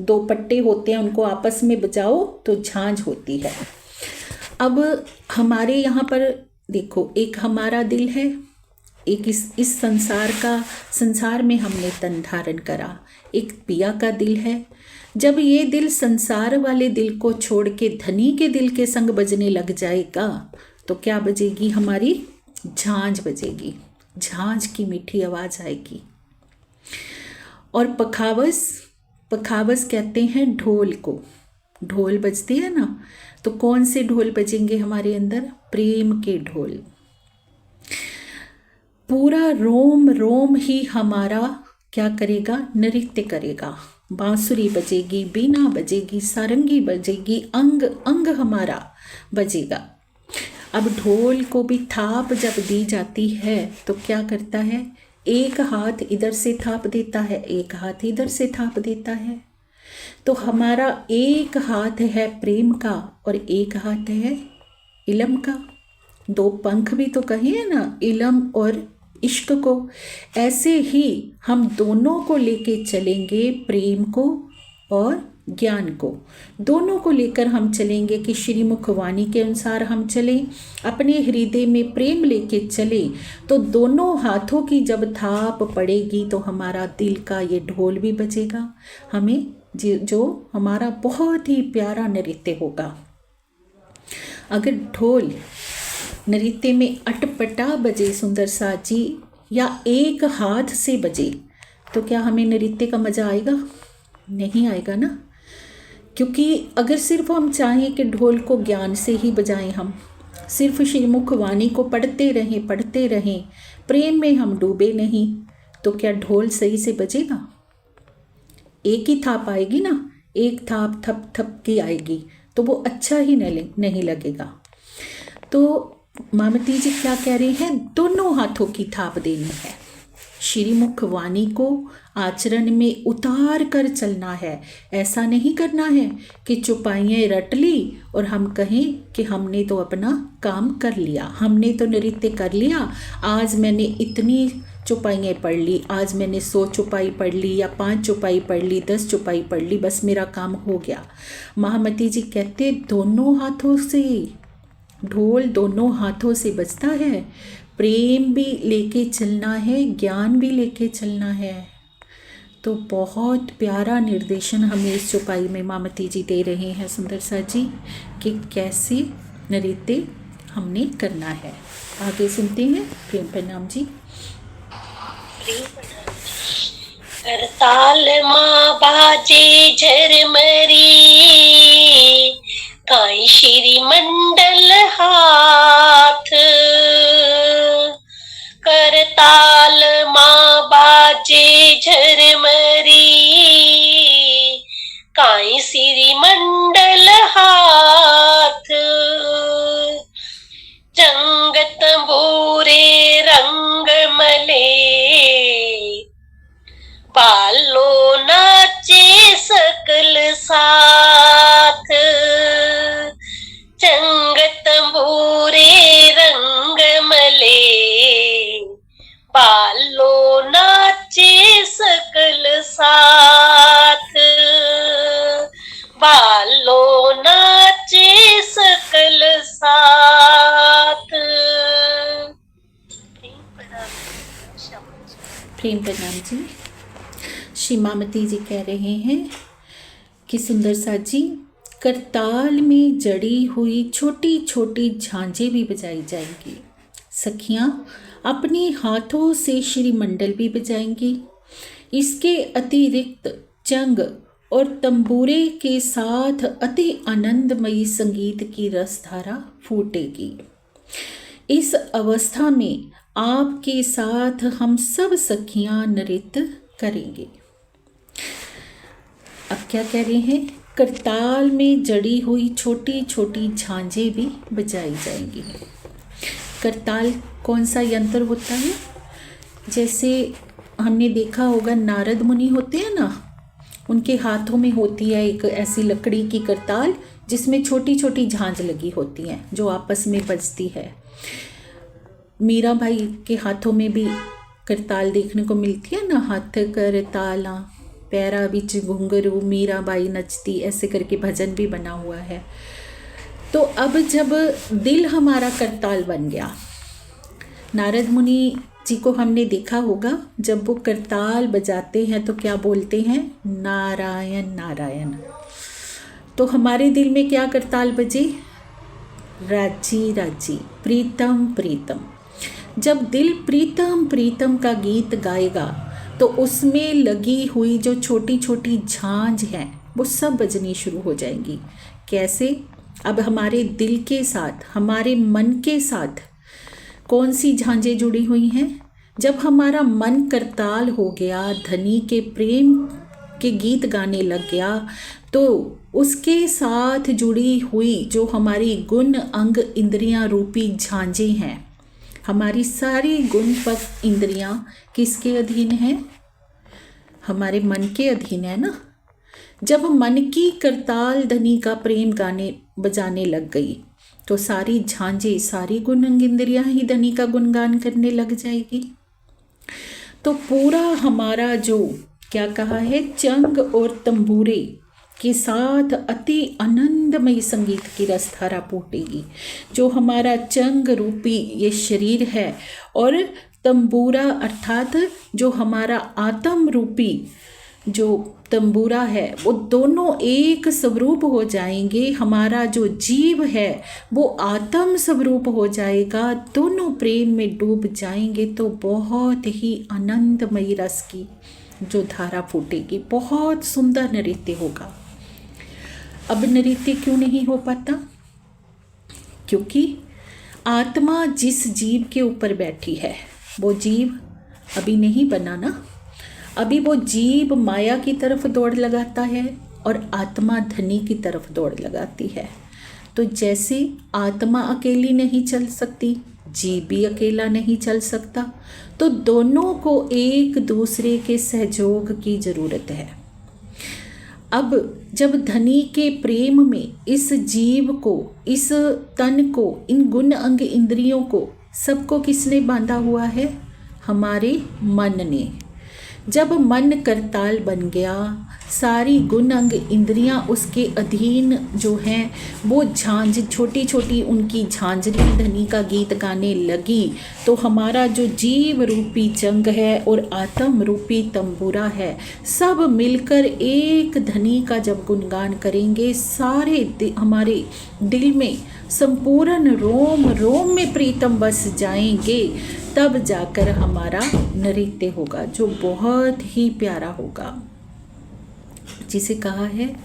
दो पट्टे होते हैं, उनको आपस में बजाओ तो झांझ होती है। अब हमारे यहाँ पर देखो, एक हमारा दिल है, एक इस संसार में हमने तन धारण करा, एक पिया का दिल है। जब ये दिल संसार वाले दिल को छोड़ के धनी के दिल के संग बजने लग जाएगा, तो क्या बजेगी? हमारी झांझ बजेगी, झांझ की मीठी आवाज़ आएगी। और पखावस, पखावस कहते हैं ढोल को। ढोल बजते हैं ना, तो कौन से ढोल बजेंगे हमारे अंदर? प्रेम के ढोल। पूरा रोम रोम ही हमारा क्या करेगा? नृत्य करेगा। बांसुरी बजेगी, बीना बजेगी, सारंगी बजेगी, अंग अंग हमारा बजेगा। अब ढोल को भी थाप जब दी जाती है, तो क्या करता है? एक हाथ इधर से थाप देता है, एक हाथ इधर से थाप देता है। तो हमारा एक हाथ है प्रेम का और एक हाथ है इलम का। दो पंख भी तो कहे ना, इलम और इश्क को। ऐसे ही हम दोनों को लेके चलेंगे, प्रेम को और ज्ञान को, दोनों को लेकर हम चलेंगे कि श्रीमुख वाणी के अनुसार हम चलें, अपने हृदय में प्रेम लेके चलें। तो दोनों हाथों की जब थाप पड़ेगी, तो हमारा दिल का ये ढोल भी बजेगा, हमें जो हमारा बहुत ही प्यारा नृत्य होगा। अगर ढोल नृत्य में अटपटा बजे सुंदर सा जी, या एक हाथ से बजे, तो क्या हमें नृत्य का मज़ा आएगा? नहीं आएगा ना। क्योंकि अगर सिर्फ हम चाहें कि ढोल को ज्ञान से ही बजाएं, हम सिर्फ श्रीमुख वाणी को पढ़ते रहें, प्रेम में हम डूबे नहीं, तो क्या ढोल सही से बजेगा? एक ही थाप आएगी ना, एक थाप थप थप की आएगी तो वो अच्छा ही नहीं लगेगा। तो मामती जी क्या कह रही हैं, दोनों हाथों की थाप देनी है। श्रीमुख वाणी को आचरण में उतार कर चलना है। ऐसा नहीं करना है कि चौपाइयाँ रट ली और हम कहें कि हमने तो अपना काम कर लिया, हमने तो नृत्य कर लिया, आज मैंने इतनी चौपाइयाँ पढ़ ली, आज मैंने 100 चौपाई पढ़ ली या 5 चौपाई पढ़ ली, 10 चौपाई पढ़ ली, बस मेरा काम हो गया। महामती जी कहते दोनों हाथों से, ढोल दोनों हाथों से बजता है। प्रेम भी लेके चलना है, ज्ञान भी लेके चलना है। तो बहुत प्यारा निर्देशन हमें इस चौपाई में मामती जी दे रहे हैं सुंदर सा जी कि कैसे नृत्य हमने करना है। आगे सुनते हैं। प्रेम प्रणाम जी। करताल माँ बाजे झरमरी, काई श्री मंडल हाथ। करताल माँ बाजे झरमरी, काई श्री मंडल हाथ। चंग तंबूरे रंग मले, बालो नाचे सकल साथ। चंग तंबूरे रंग मले, बालो नाचे सकल साथ। बालो नाचे सकल साथ। प्रेम प्रणाम जी। श्री मामती जी कह रहे हैं कि सुंदर सा जी, करताल में जड़ी हुई छोटी छोटी झांझें भी बजाई जाएंगी। सखियां अपने हाथों से श्रीमंडल भी बजाएंगी। इसके अतिरिक्त चंग और तंबूरे के साथ अति आनंदमयी संगीत की रसधारा फूटेगी। इस अवस्था में आपके साथ हम सब सखियां नृत्य करेंगे। अब क्या कह रहे हैं, करताल में जड़ी हुई छोटी छोटी झांझें भी बजाई जाएंगी। करताल कौन सा यंत्र होता है? जैसे हमने देखा होगा नारद मुनि होते हैं ना, उनके हाथों में होती है एक ऐसी लकड़ी की करताल जिसमें छोटी छोटी झांझ लगी होती हैं जो आपस में बजती है। मीरा भाई के हाथों में भी करताल देखने को मिलती है ना, हाथ करताला पैरा बिच घुंघरू मीरा बाई नचती, ऐसे करके भजन भी बना हुआ है। तो अब जब दिल हमारा करताल बन गया, नारद मुनि जी को हमने देखा होगा जब वो करताल बजाते हैं तो क्या बोलते हैं, नारायण नारायण। तो हमारे दिल में क्या करताल बजे, राजी राजी, प्रीतम प्रीतम। जब दिल प्रीतम प्रीतम का गीत गाएगा तो उसमें लगी हुई जो छोटी छोटी झांझ हैं वो सब बजनी शुरू हो जाएंगी। कैसे? अब हमारे दिल के साथ, हमारे मन के साथ कौन सी झांझें जुड़ी हुई हैं? जब हमारा मन करताल हो गया, धनी के प्रेम के गीत गाने लग गया, तो उसके साथ जुड़ी हुई जो हमारी गुण अंग इंद्रियां रूपी झांझें हैं, हमारी सारी गुण पद इंद्रियां किसके अधीन हैं? हमारे मन के अधीन है ना। जब मन की करताल धनी का प्रेम गाने बजाने लग गई तो सारी झांझें, सारी गुण अंग इंद्रियां ही धनी का गुणगान करने लग जाएगी। तो पूरा हमारा जो क्या कहा है, चंग और तंबूरे के साथ अति आनंदमयी संगीत की रसधारा फूटेगी। जो हमारा चंग रूपी ये शरीर है और तंबूरा अर्थात जो हमारा आत्म रूपी जो तंबूरा है, वो दोनों एक स्वरूप हो जाएंगे। हमारा जो जीव है वो आत्म स्वरूप हो जाएगा, दोनों प्रेम में डूब जाएंगे तो बहुत ही आनंदमयी रस की जो धारा फूटेगी। बहुत सुंदर नृत्य होगा। अब नृत्य क्यों नहीं हो पाता? क्योंकि आत्मा जिस जीव के ऊपर बैठी है वो जीव अभी नहीं बना ना। अभी वो जीव माया की तरफ दौड़ लगाता है और आत्मा धनी की तरफ दौड़ लगाती है। तो जैसे आत्मा अकेली नहीं चल सकती, जीव भी अकेला नहीं चल सकता, तो दोनों को एक दूसरे के सहयोग की ज़रूरत है। अब जब धनी के प्रेम में इस जीव को, इस तन को, इन गुण अंग इंद्रियों को सबको किसने बांधा हुआ है? हमारे मन ने। जब मन करताल बन गया, सारी गुण अंग इंद्रियां उसके अधीन जो हैं वो छोटी छोटी उनकी झांझरी धनी का गीत गाने लगी, तो हमारा जो जीव रूपी चंग है और आत्म रूपी तंबूरा है, सब मिलकर एक धनी का जब गुणगान करेंगे, सारे हमारे दिल में संपूर्ण रोम रोम में प्रीतम बस जाएंगे, तब जाकर हमारा नृत्य होगा जो बहुत ही प्यारा होगा। जिसे कहा है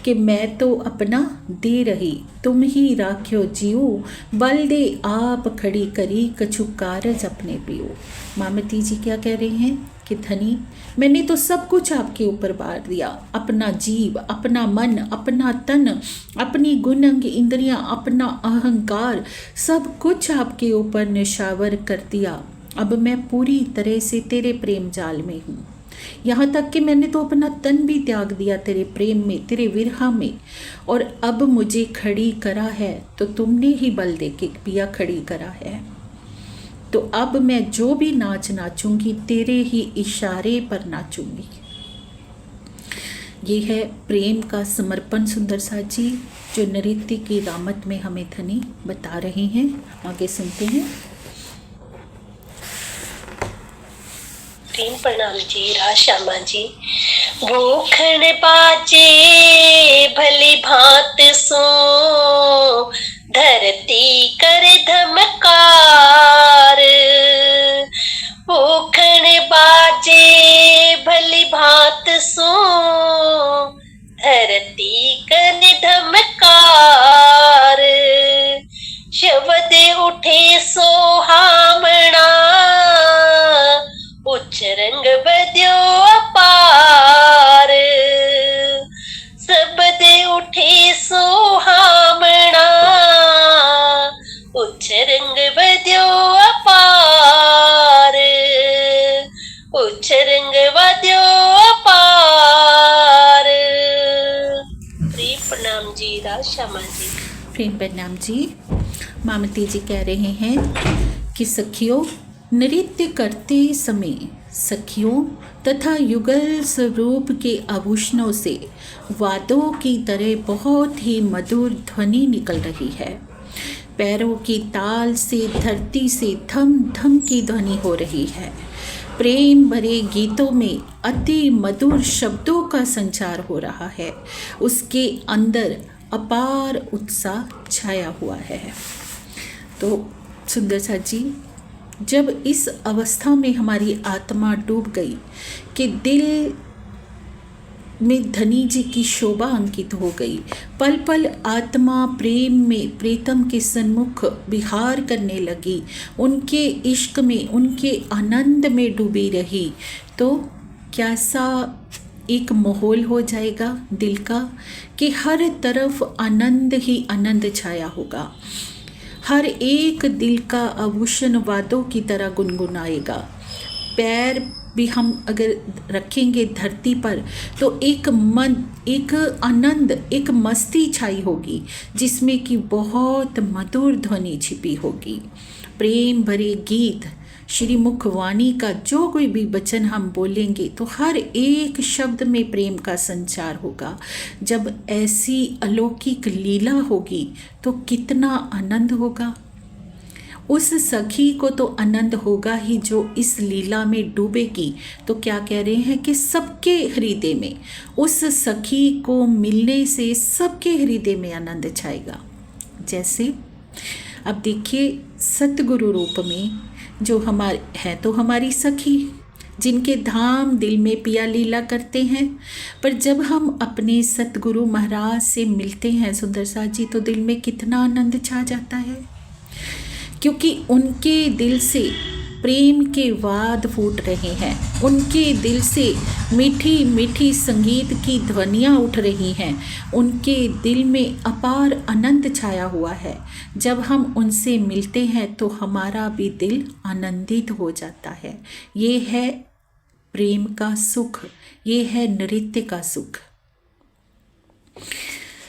कि मैं तो अपना दे रही, तुम ही राख्यो जीव, बल दे आप खड़ी करी, कछु कारज अपने पियो। मामती जी क्या कह रहे हैं कि धनी, मैंने तो सब कुछ आपके ऊपर बार दिया, अपना जीव, अपना मन, अपना तन, अपनी गुण अंग इंद्रियां, अपना अहंकार, सब कुछ आपके ऊपर निशावर कर दिया। अब मैं पूरी तरह से तेरे प्रेम जाल में हूँ, यहाँ तक कि मैंने तो अपना तन भी त्याग दिया तेरे प्रेम में, तेरे विरह में, और अब मुझे खड़ी करा है तो तुमने ही बल दे के पिया खड़ी करा है। तो अब मैं जो भी नाच नाचूंगी तेरे ही इशारे पर नाचूंगी। ये है प्रेम का समर्पण सुंदर सा जी, जो नृत्य की रामत में हमें धनी बता रहे हैं। आगे सुनते हैं। प्रेम प्रणाम जी, राशामा जी। भूखण बाजे भली भांत सो, धरती कर धमकार। भूखण बाजे भली भांत सो, धरती कर धमकार। शब्द उठे सोहामणा, उच्च रंग बद्यो अपार। शब्द उठे सोहामणा, उच्च रंग बद्यो अपार। उच्च रंग बद्यो अपार। प्रेम प्रणाम जी, राशामा जी। प्रेम प्रणाम जी। मामती जी कह रहे हैं कि सखियों, नृत्य करते समय सखियों तथा युगल स्वरूप के आभूषणों से वाद्यों की तरह बहुत ही मधुर ध्वनि निकल रही है। पैरों की ताल से धरती से धम धम की ध्वनि हो रही है। प्रेम भरे गीतों में अति मधुर शब्दों का संचार हो रहा है। उसके अंदर अपार उत्साह छाया हुआ है। तो सुंदर सा जी, जब इस अवस्था में हमारी आत्मा डूब गई कि दिल में धनी जी की शोभा अंकित हो गई, पल पल आत्मा प्रेम में प्रीतम के सन्मुख विहार करने लगी, उनके इश्क में, उनके आनंद में डूबी रही, तो कैसा एक माहौल हो जाएगा दिल का कि हर तरफ आनंद ही आनंद छाया होगा। हर एक दिल का आभूषण वादों की तरह गुनगुनाएगा। पैर भी हम अगर रखेंगे धरती पर तो एक मन, एक आनंद, एक मस्ती छाई होगी जिसमें कि बहुत मधुर ध्वनि छिपी होगी। प्रेम भरे गीत, श्री मुखवाणी का जो कोई भी वचन हम बोलेंगे तो हर एक शब्द में प्रेम का संचार होगा। जब ऐसी अलौकिक लीला होगी तो कितना आनंद होगा। उस सखी को तो आनंद होगा ही जो इस लीला में डूबेगी। तो क्या कह रहे हैं कि सबके हृदय में, उस सखी को मिलने से सबके हृदय में आनंद छाएगा। जैसे अब देखिए, सतगुरु रूप में जो हमारे है तो हमारी सखी, जिनके धाम दिल में पिया लीला करते हैं, पर जब हम अपने सतगुरु महाराज से मिलते हैं सुंदर सा जी, तो दिल में कितना आनंद छा जाता है, क्योंकि उनके दिल से प्रेम के वाद फूट रहे हैं। उनके दिल से मीठी मीठी संगीत की ध्वनियाँ उठ रही हैं। उनके दिल में अपार आनंद छाया हुआ है। जब हम उनसे मिलते हैं तो हमारा भी दिल आनंदित हो जाता है। ये है प्रेम का सुख, ये है नृत्य का सुख।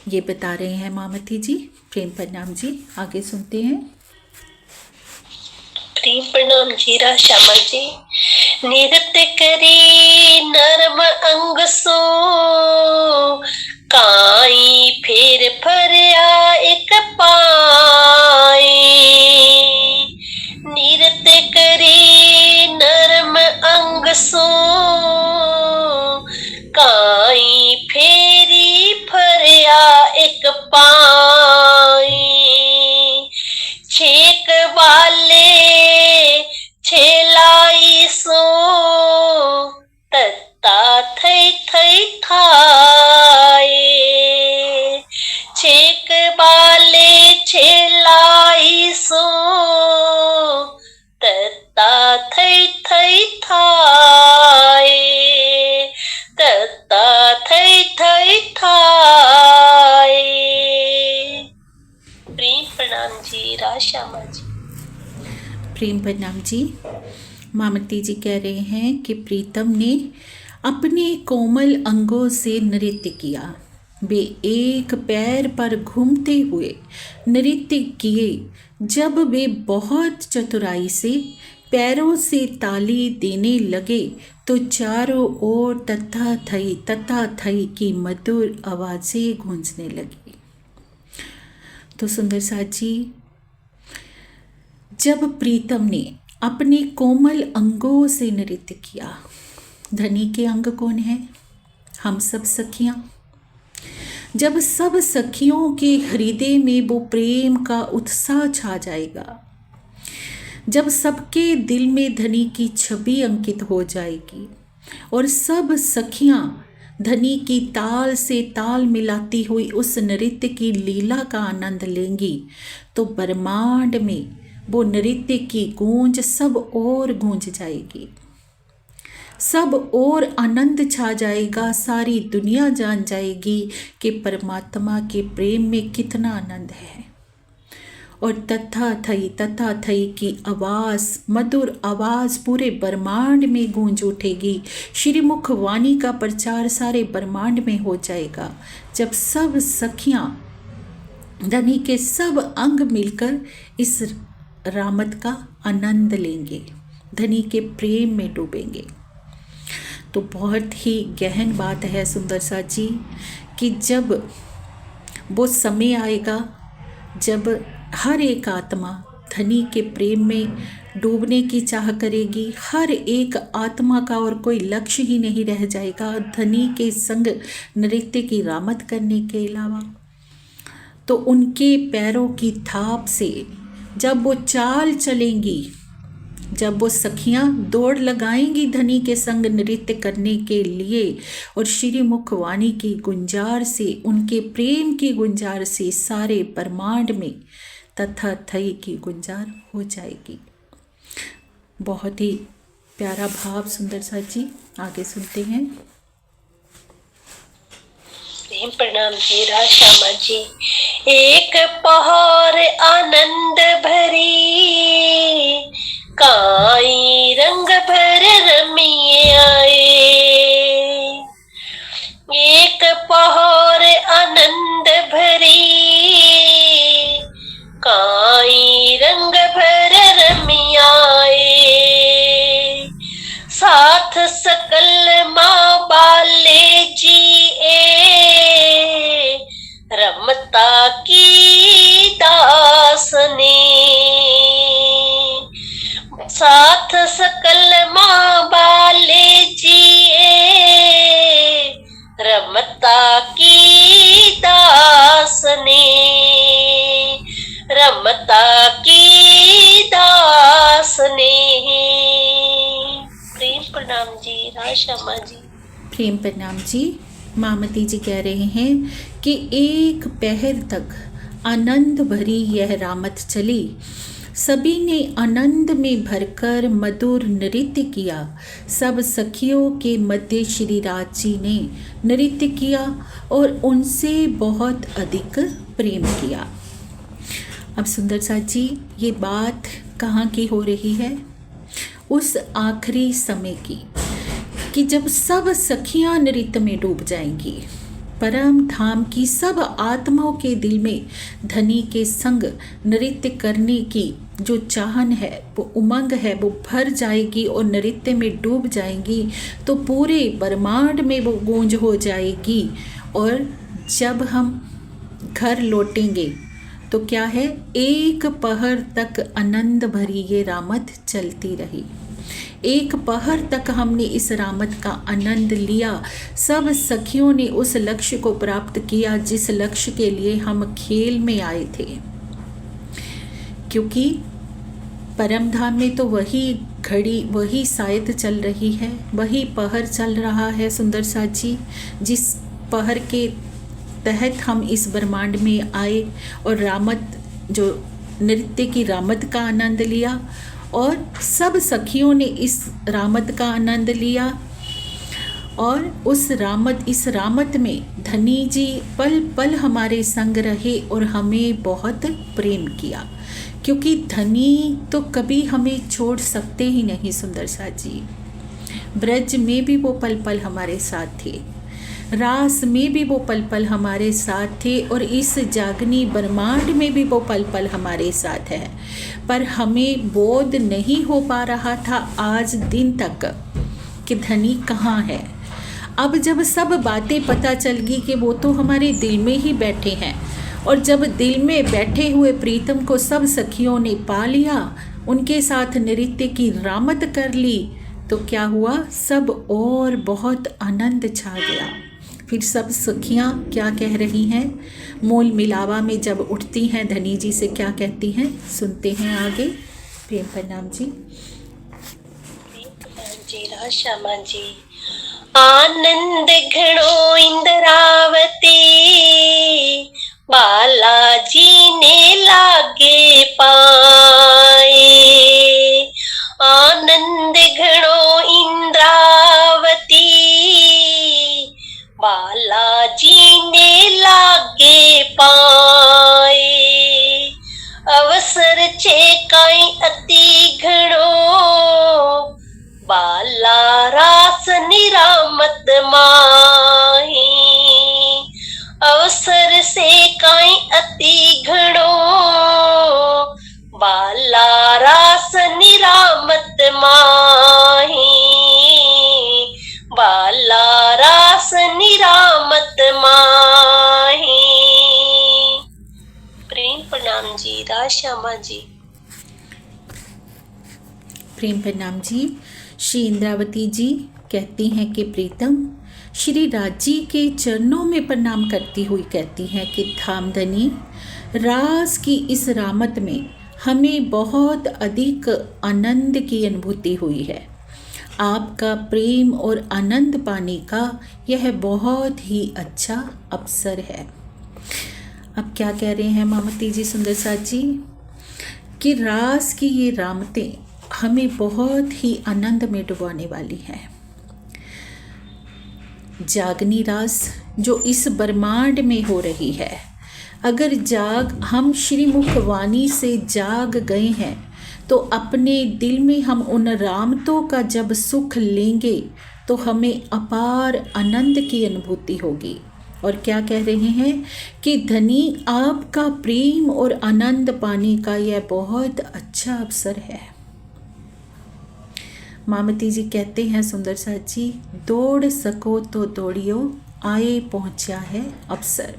ये बता रहे हैं मामती जी। प्रेम प्रणाम जी, आगे सुनते हैं। प्रेम प्रणाम जी राशामा जी। नृत्य करे नरम अंग सो, काई फेर फरिया एक पाए। नृत्य करे नरम अंग सो, काई फेरी फरिया एक पाए। छेक वाले छेलाई सो, तत्ता थई थई थाए। छेक वाले छेलाई सो, तत्ता थई थई थाए। तत्ता थई थई थाए। प्रेम प्रणाम जी राशामा जी। प्रेम प्रणाम जी। मामती जी कह रहे हैं कि प्रीतम ने अपने कोमल अंगों से नृत्य किया। वे एक पैर पर घूमते हुए नृत्य किए। जब वे बहुत चतुराई से पैरों से ताली देने लगे तो चारों ओर तथा थई की मधुर आवाज़ें गूंजने लगी। तो सुंदर साथ जी, जब प्रीतम ने अपने कोमल अंगों से नृत्य किया, धनी के अंग कौन है? हम सब सखियां। जब सब सखियों के हृदय में वो प्रेम का उत्साह छा जाएगा, जब सबके दिल में धनी की छवि अंकित हो जाएगी और सब सखियां धनी की ताल से ताल मिलाती हुई उस नृत्य की लीला का आनंद लेंगी, तो ब्रह्मांड में वो नृत्य की गूंज सब ओर गूंज जाएगी, सब ओर आनंद छा जाएगा। सारी दुनिया जान जाएगी कि परमात्मा के प्रेम में कितना आनंद है। और तथा थई की आवाज़, मधुर आवाज़ पूरे ब्रह्मांड में गूंज उठेगी। श्रीमुख वाणी का प्रचार सारे ब्रह्मांड में हो जाएगा, जब सब सखियां धनी के सब अंग मिलकर इस रामत का आनंद लेंगे, धनी के प्रेम में डूबेंगे। तो बहुत ही गहन बात है सुंदर सा जी कि जब वो समय आएगा जब हर एक आत्मा धनी के प्रेम में डूबने की चाह करेगी। हर एक आत्मा का और कोई लक्ष्य ही नहीं रह जाएगा धनी के संग नृत्य की रामत करने के अलावा। तो उनके पैरों की थाप से जब वो चाल चलेंगी, जब वो सखियां दौड़ लगाएंगी धनी के संग नृत्य करने के लिए, और श्रीमुख वाणी की गुंजार से, उनके प्रेम की गुंजार से सारे ब्रह्मांड में तथा थई की गुंजार हो जाएगी। बहुत ही प्यारा भाव सुंदर सा जी, आगे सुनते हैं। प्रणाम जी राशामा जी। एक पहाड़ आनंद भरी, काई रंग भर रमिए आए। एक पहाड़ आनंद भरी, काई रंग भर रमिए आए। साथ सकल माँ बाले जी रमता की दासने। साथ सकल माँ बाले जी रमता की दासने। रमता की दासने। प्रेम प्रणाम जी राशामा जी। प्रेम प्रणाम जी। मामती जी कह रहे हैं कि एक पहर तक आनंद भरी यह रामत चली। सभी ने आनंद में भरकर मधुर नृत्य किया। सब सखियों के मध्य श्री राज जी ने नृत्य किया और उनसे बहुत अधिक प्रेम किया। अब सुंदर साथ जी, ये बात कहाँ की हो रही है? उस आखिरी समय की, कि जब सब सखियां नृत्य में डूब जाएंगी। परम धाम की सब आत्माओं के दिल में धनी के संग नृत्य करने की जो चाहन है, वो उमंग है, वो भर जाएगी और नृत्य में डूब जाएंगी, तो पूरे ब्रह्मांड में वो गूंज हो जाएगी। और जब हम घर लौटेंगे तो क्या है, एक पहर तक आनंद भरी ये रामत चलती रही। एक पहर तक हमने इस रामत का आनंद लिया। सब सखियों ने उस लक्ष्य को प्राप्त किया जिस लक्ष्य के लिए हम खेल में आए थे, क्योंकि परम धाम में तो वही घड़ी, वही सायद चल रही है, वही पहर चल रहा है सुंदर साथ जी, जिस पहर के तहत हम इस ब्रह्मांड में आए और रामत, जो नृत्य की रामत का आनंद लिया। और सब सखियों ने इस रामत का आनंद लिया और इस रामत में धनी जी पल पल हमारे संग रहे और हमें बहुत प्रेम किया, क्योंकि धनी तो कभी हमें छोड़ सकते ही नहीं सुंदर साथ जी। ब्रज में भी वो पल पल हमारे साथ थे, रास में भी वो पल पल हमारे साथ थे, और इस जागनी ब्रह्मांड में भी वो पल पल हमारे साथ है। पर हमें बोध नहीं हो पा रहा था आज दिन तक कि धनी कहाँ है। अब जब सब बातें पता चल गई कि वो तो हमारे दिल में ही बैठे हैं, और जब दिल में बैठे हुए प्रीतम को सब सखियों ने पा लिया, उनके साथ नृत्य की रामत कर ली, तो क्या हुआ, सब और बहुत आनंद छा गया। फिर सब सखियाँ क्या कह रही हैं, मोल मिलावा में जब उठती हैं धनी जी से क्या कहती हैं, सुनते हैं आगे। प्रेम प्रणाम जी। श्यामा जी। आनंद घणो इंद्रावती, बालाजी ने लागे पाए। आनंद घणो इंद्रावती, बालाजी ने लागे पाए। अवसर छे काई अति घणो, बाला रास निरामत माही। अवसर से काई अति घणो, बाला रास निरामत माही। बाला रास निरामत माही। प्रेम प्रणाम जी। राश्यामा जी। प्रेम प्रणाम जी। श्री इंद्रावती जी कहती हैं कि प्रीतम श्री राज जी के चरणों में प्रणाम करती हुई कहती हैं कि धामधनी, रास की इस रामत में हमें बहुत अधिक आनंद की अनुभूति हुई है। आपका प्रेम और आनंद पाने का यह बहुत ही अच्छा अवसर है। अब क्या कह रहे हैं मामती जी सुंदर साथ जी, कि रास की ये रामतें हमें बहुत ही आनंद में डुबाने वाली हैं। जागनी रास जो इस ब्रह्मांड में हो रही है, अगर हम श्रीमुख वाणी से जाग गए हैं तो अपने दिल में हम उन रामतों का जब सुख लेंगे तो हमें अपार आनंद की अनुभूति होगी। और क्या कह रहे हैं कि धनी, आपका प्रेम और आनंद पाने का यह बहुत अच्छा अवसर है। मामती जी कहते हैं सुंदर साथ जी, दौड़ सको तो दौड़ियो, आए पहुंचा है अवसर।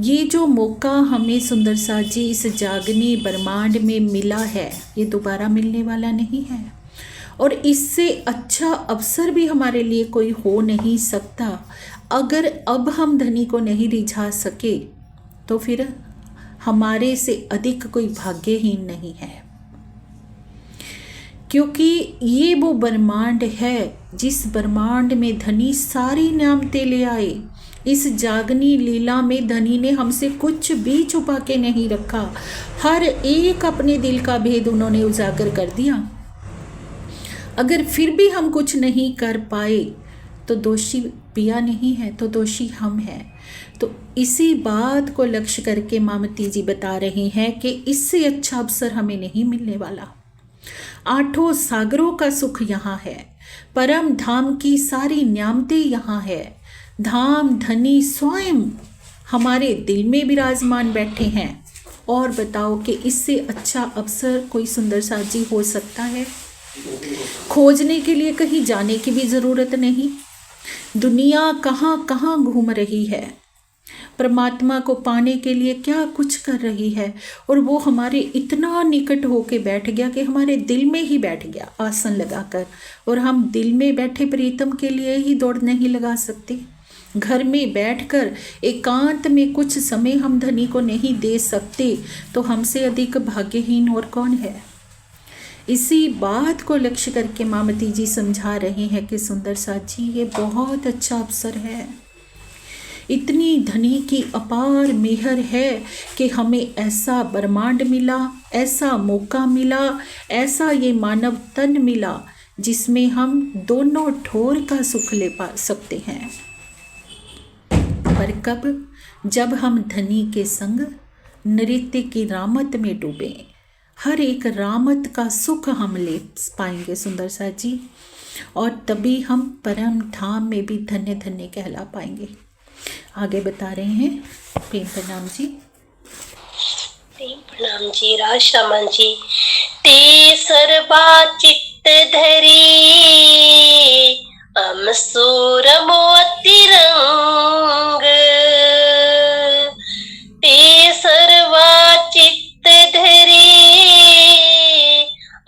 ये जो मौका हमें सुंदर साथ जी इस जागनी ब्रह्मांड में मिला है, ये दोबारा मिलने वाला नहीं है, और इससे अच्छा अवसर भी हमारे लिए कोई हो नहीं सकता। अगर अब हम धनी को नहीं रिझा सके तो फिर हमारे से अधिक कोई भाग्यहीन नहीं है, क्योंकि ये वो ब्रह्मांड है जिस ब्रह्मांड में धनी सारी नामते ले आए। इस जागनी लीला में धनी ने हमसे कुछ भी छुपा के नहीं रखा। हर एक अपने दिल का भेद उन्होंने उजागर कर दिया। अगर फिर भी हम कुछ नहीं कर पाए तो दोषी पिया नहीं है, तो दोषी हम हैं। तो इसी बात को लक्ष्य करके मामती जी बता रहे हैं कि इससे अच्छा अवसर हमें नहीं मिलने वाला। आठों सागरों का सुख यहाँ है, परम धाम की सारी न्यामतें यहाँ है। धाम धनी स्वयं हमारे दिल में विराजमान बैठे हैं। और बताओ कि इससे अच्छा अवसर कोई सुंदर साथ जी हो सकता है? खोजने के लिए कहीं जाने की भी ज़रूरत नहीं। दुनिया कहाँ कहाँ घूम रही है, परमात्मा को पाने के लिए क्या कुछ कर रही है, और वो हमारे इतना निकट होके बैठ गया कि हमारे दिल में ही बैठ गया आसन लगाकर। और हम दिल में बैठे प्रीतम के लिए ही दौड़ नहीं लगा सकते। घर में बैठकर एकांत में कुछ समय हम धनी को नहीं दे सकते, तो हमसे अधिक भाग्यहीन और कौन है? इसी बात को लक्ष्य करके मामती जी समझा रहे हैं कि सुंदर साथ जी ये बहुत अच्छा अवसर है। इतनी धनी की अपार मेहर है कि हमें ऐसा ब्रह्मांड मिला, ऐसा मौका मिला, ऐसा ये मानव तन मिला जिसमें हम दोनों ठोर का सुख ले पा सकते हैं। पर कब? जब हम धनी के संग नृत्य की रामत में डूबे। हर एक रामत का सुख हम ले पाएंगे सुंदर सा जी, और तभी हम परम धाम में भी धन्य धन्य कहला पाएंगे। आगे बता रहे हैं प्रेम प्रणाम जी। प्रेम प्रणाम जी। राशामा जी। ते सर्वा चित्त धरी अमसूर मोती रंग। ते सर्वा चित्त धरी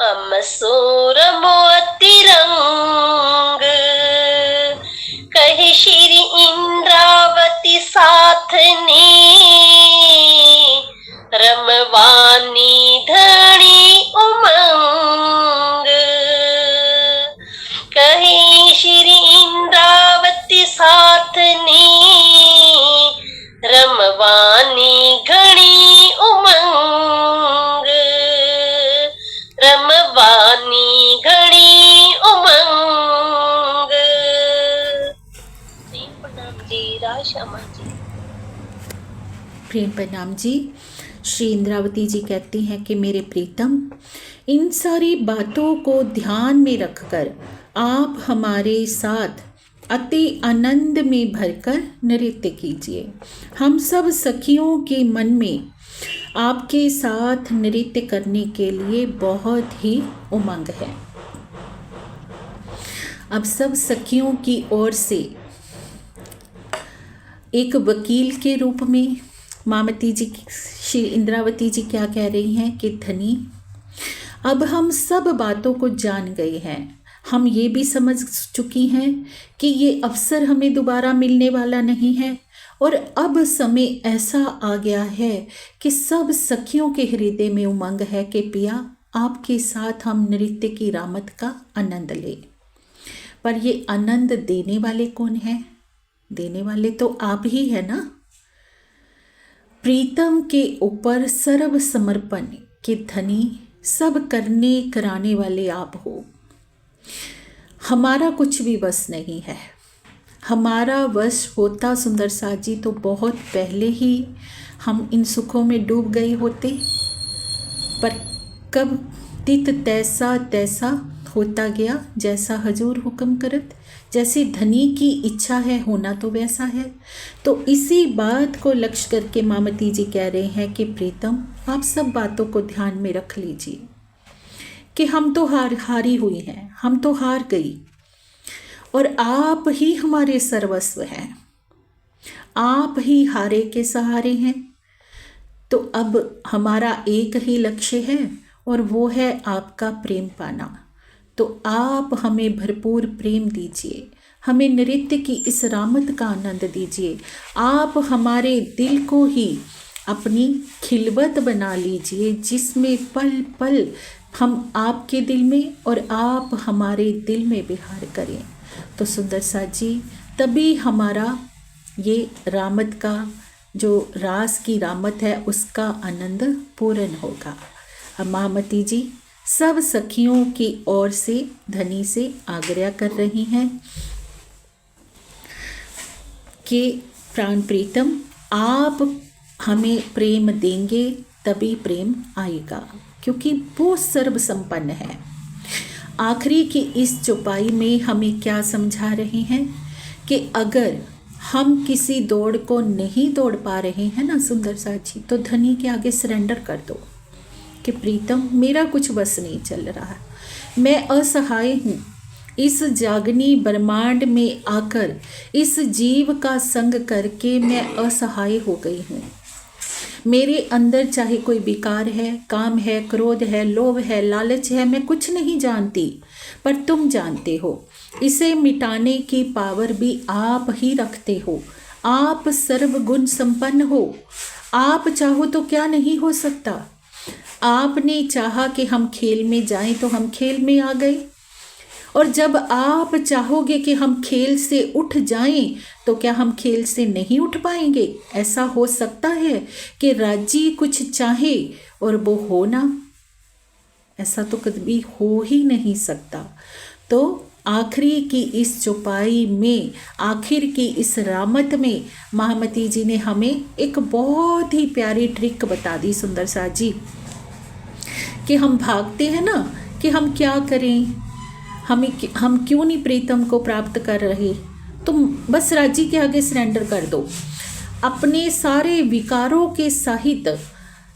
अमसूर मोती रंग। कहे श्री इंद्रावती साथनी रमवानी धनी उमंग। कहे श्री इंद्रावती साथनी रमवानी घनी उमंग। रमवानी घनी उमंग। प्रणाम जी। राशामा जी। प्रेम प्रणाम जी। श्री इंद्रावती जी कहती हैं कि मेरे प्रीतम, इन सारी बातों को ध्यान में रखकर आप हमारे साथ अति आनंद में भरकर नृत्य कीजिए। हम सब सखियों के मन में आपके साथ नृत्य करने के लिए बहुत ही उमंग है। अब सब सखियों की ओर से एक वकील के रूप में मामती जी, श्री इंद्रावती जी क्या कह रही हैं कि धनी, अब हम सब बातों को जान गए हैं। हम ये भी समझ चुकी हैं कि ये अवसर हमें दोबारा मिलने वाला नहीं है, और अब समय ऐसा आ गया है कि सब सखियों के हृदय में उमंग है कि पिया आपके साथ हम नृत्य की रामत का आनंद लें। पर ये आनंद देने वाले कौन हैं? देने वाले तो आप ही है ना। प्रीतम के ऊपर सर्व समर्पण के धनी सब करने कराने वाले आप हो। हमारा कुछ भी वश नहीं है। हमारा वश होता सुंदर साथ जी तो बहुत पहले ही हम इन सुखों में डूब गए होते। पर कब तित तैसा तैसा होता गया, जैसा हजूर हुक्म करत। जैसे धनी की इच्छा है होना तो वैसा है। तो इसी बात को लक्ष्य करके मामती जी कह रहे हैं कि प्रीतम आप सब बातों को ध्यान में रख लीजिए कि हम तो हारी हुई हैं, हम तो हार गई, और आप ही हमारे सर्वस्व हैं। आप ही हारे के सहारे हैं। तो अब हमारा एक ही लक्ष्य है, और वो है आपका प्रेम पाना। तो आप हमें भरपूर प्रेम दीजिए, हमें नृत्य की इस रामत का आनंद दीजिए। आप हमारे दिल को ही अपनी खिलवत बना लीजिए, जिसमें पल पल हम आपके दिल में और आप हमारे दिल में विहार करें। तो सुंदर सा जी, तभी हमारा ये रामत का जो रास की रामत है उसका आनंद पूर्ण होगा। अब महामती जी सब सखियों की ओर से धनी से आग्रह कर रही हैं कि प्राण प्रीतम आप हमें प्रेम देंगे तभी प्रेम आएगा, क्योंकि वो सर्व संपन्न है। आखिरी की इस चौपाई में हमें क्या समझा रहे हैं कि अगर हम किसी दौड़ को नहीं दौड़ पा रहे हैं ना सुंदर साथ जी, तो धनी के आगे सरेंडर कर दो कि प्रीतम मेरा कुछ बस नहीं चल रहा, मैं असहाय हूँ। इस जागनी ब्रह्मांड में आकर इस जीव का संग करके मैं असहाय हो गई हूँ। मेरे अंदर चाहे कोई विकार है, काम है, क्रोध है, लोभ है, लालच है, मैं कुछ नहीं जानती, पर तुम जानते हो। इसे मिटाने की पावर भी आप ही रखते हो। आप सर्वगुण संपन्न हो। आप चाहो तो क्या नहीं हो सकता। आपने चाहा कि हम खेल में जाएं तो हम खेल में आ गए, और जब आप चाहोगे कि हम खेल से उठ जाएं तो क्या हम खेल से नहीं उठ पाएंगे। ऐसा हो सकता है कि राजी कुछ चाहे और वो हो ना, ऐसा तो कभी हो ही नहीं सकता। तो आखिरी की इस चौपाई में, आखिर की इस रामत में महामती जी ने हमें एक बहुत ही प्यारी ट्रिक बता दी सुंदर साथ जी, कि हम भागते हैं ना कि हम क्या करें, हम क्यों नहीं प्रीतम को प्राप्त कर रहे। तुम बस राजी के आगे सरेंडर कर दो, अपने सारे विकारों के सहित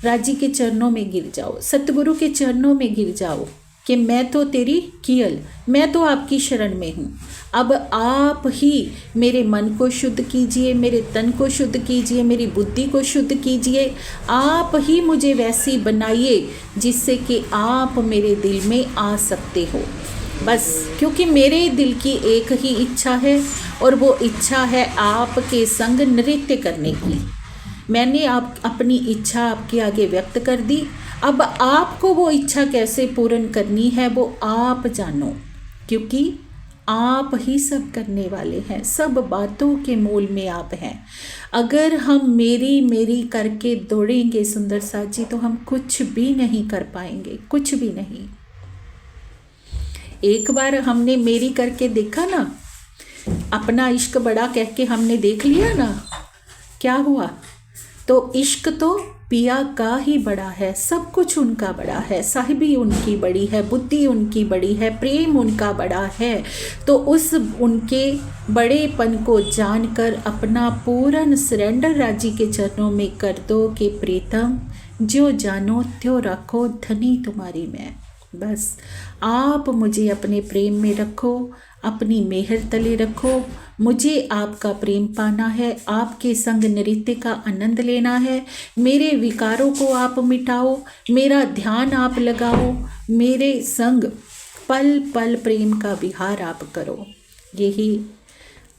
राजी के चरणों में गिर जाओ, सतगुरु के चरणों में गिर जाओ कि मैं तो तेरी कियल, मैं तो आपकी शरण में हूँ। अब आप ही मेरे मन को शुद्ध कीजिए, मेरे तन को शुद्ध कीजिए, मेरी बुद्धि को शुद्ध कीजिए। आप ही मुझे वैसी बनाइए जिससे कि आप मेरे दिल में आ सकते हो। बस क्योंकि मेरे दिल की एक ही इच्छा है, और वो इच्छा है आपके संग नृत्य करने की। मैंने अपनी इच्छा आपके आगे व्यक्त कर दी। अब आपको वो इच्छा कैसे पूर्ण करनी है वो आप जानो, क्योंकि आप ही सब करने वाले हैं। सब बातों के मूल में आप हैं। अगर हम मेरी मेरी करके दौड़ेंगे सुंदर साथ जी, तो हम कुछ भी नहीं कर पाएंगे, कुछ भी नहीं। एक बार हमने मेरी करके देखा ना, अपना इश्क बड़ा कह के हमने देख लिया ना, क्या हुआ। तो इश्क तो पिया का ही बड़ा है, सब कुछ उनका बड़ा है, साहिबी उनकी बड़ी है, बुद्धि उनकी बड़ी है, प्रेम उनका बड़ा है। तो उस उनके बड़ेपन को जानकर अपना पूर्ण सरेंडर राजी के चरणों में कर दो कि प्रीतम जो जानो त्यों रखो, धनी तुम्हारी मैं। बस आप मुझे अपने प्रेम में रखो, अपनी मेहर तले रखो। मुझे आपका प्रेम पाना है, आपके संग नृत्य का आनंद लेना है। मेरे विकारों को आप मिटाओ, मेरा ध्यान आप लगाओ, मेरे संग पल पल प्रेम का विहार आप करो। यही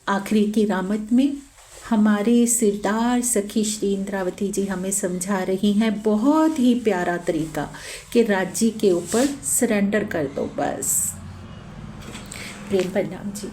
आखिरी की रामत में हमारे सिरदार सखी श्री इंद्रावती जी हमें समझा रही हैं। बहुत ही प्यारा तरीका कि राज्य के ऊपर सरेंडर कर दो बस। प्रेम प्रणाम जी।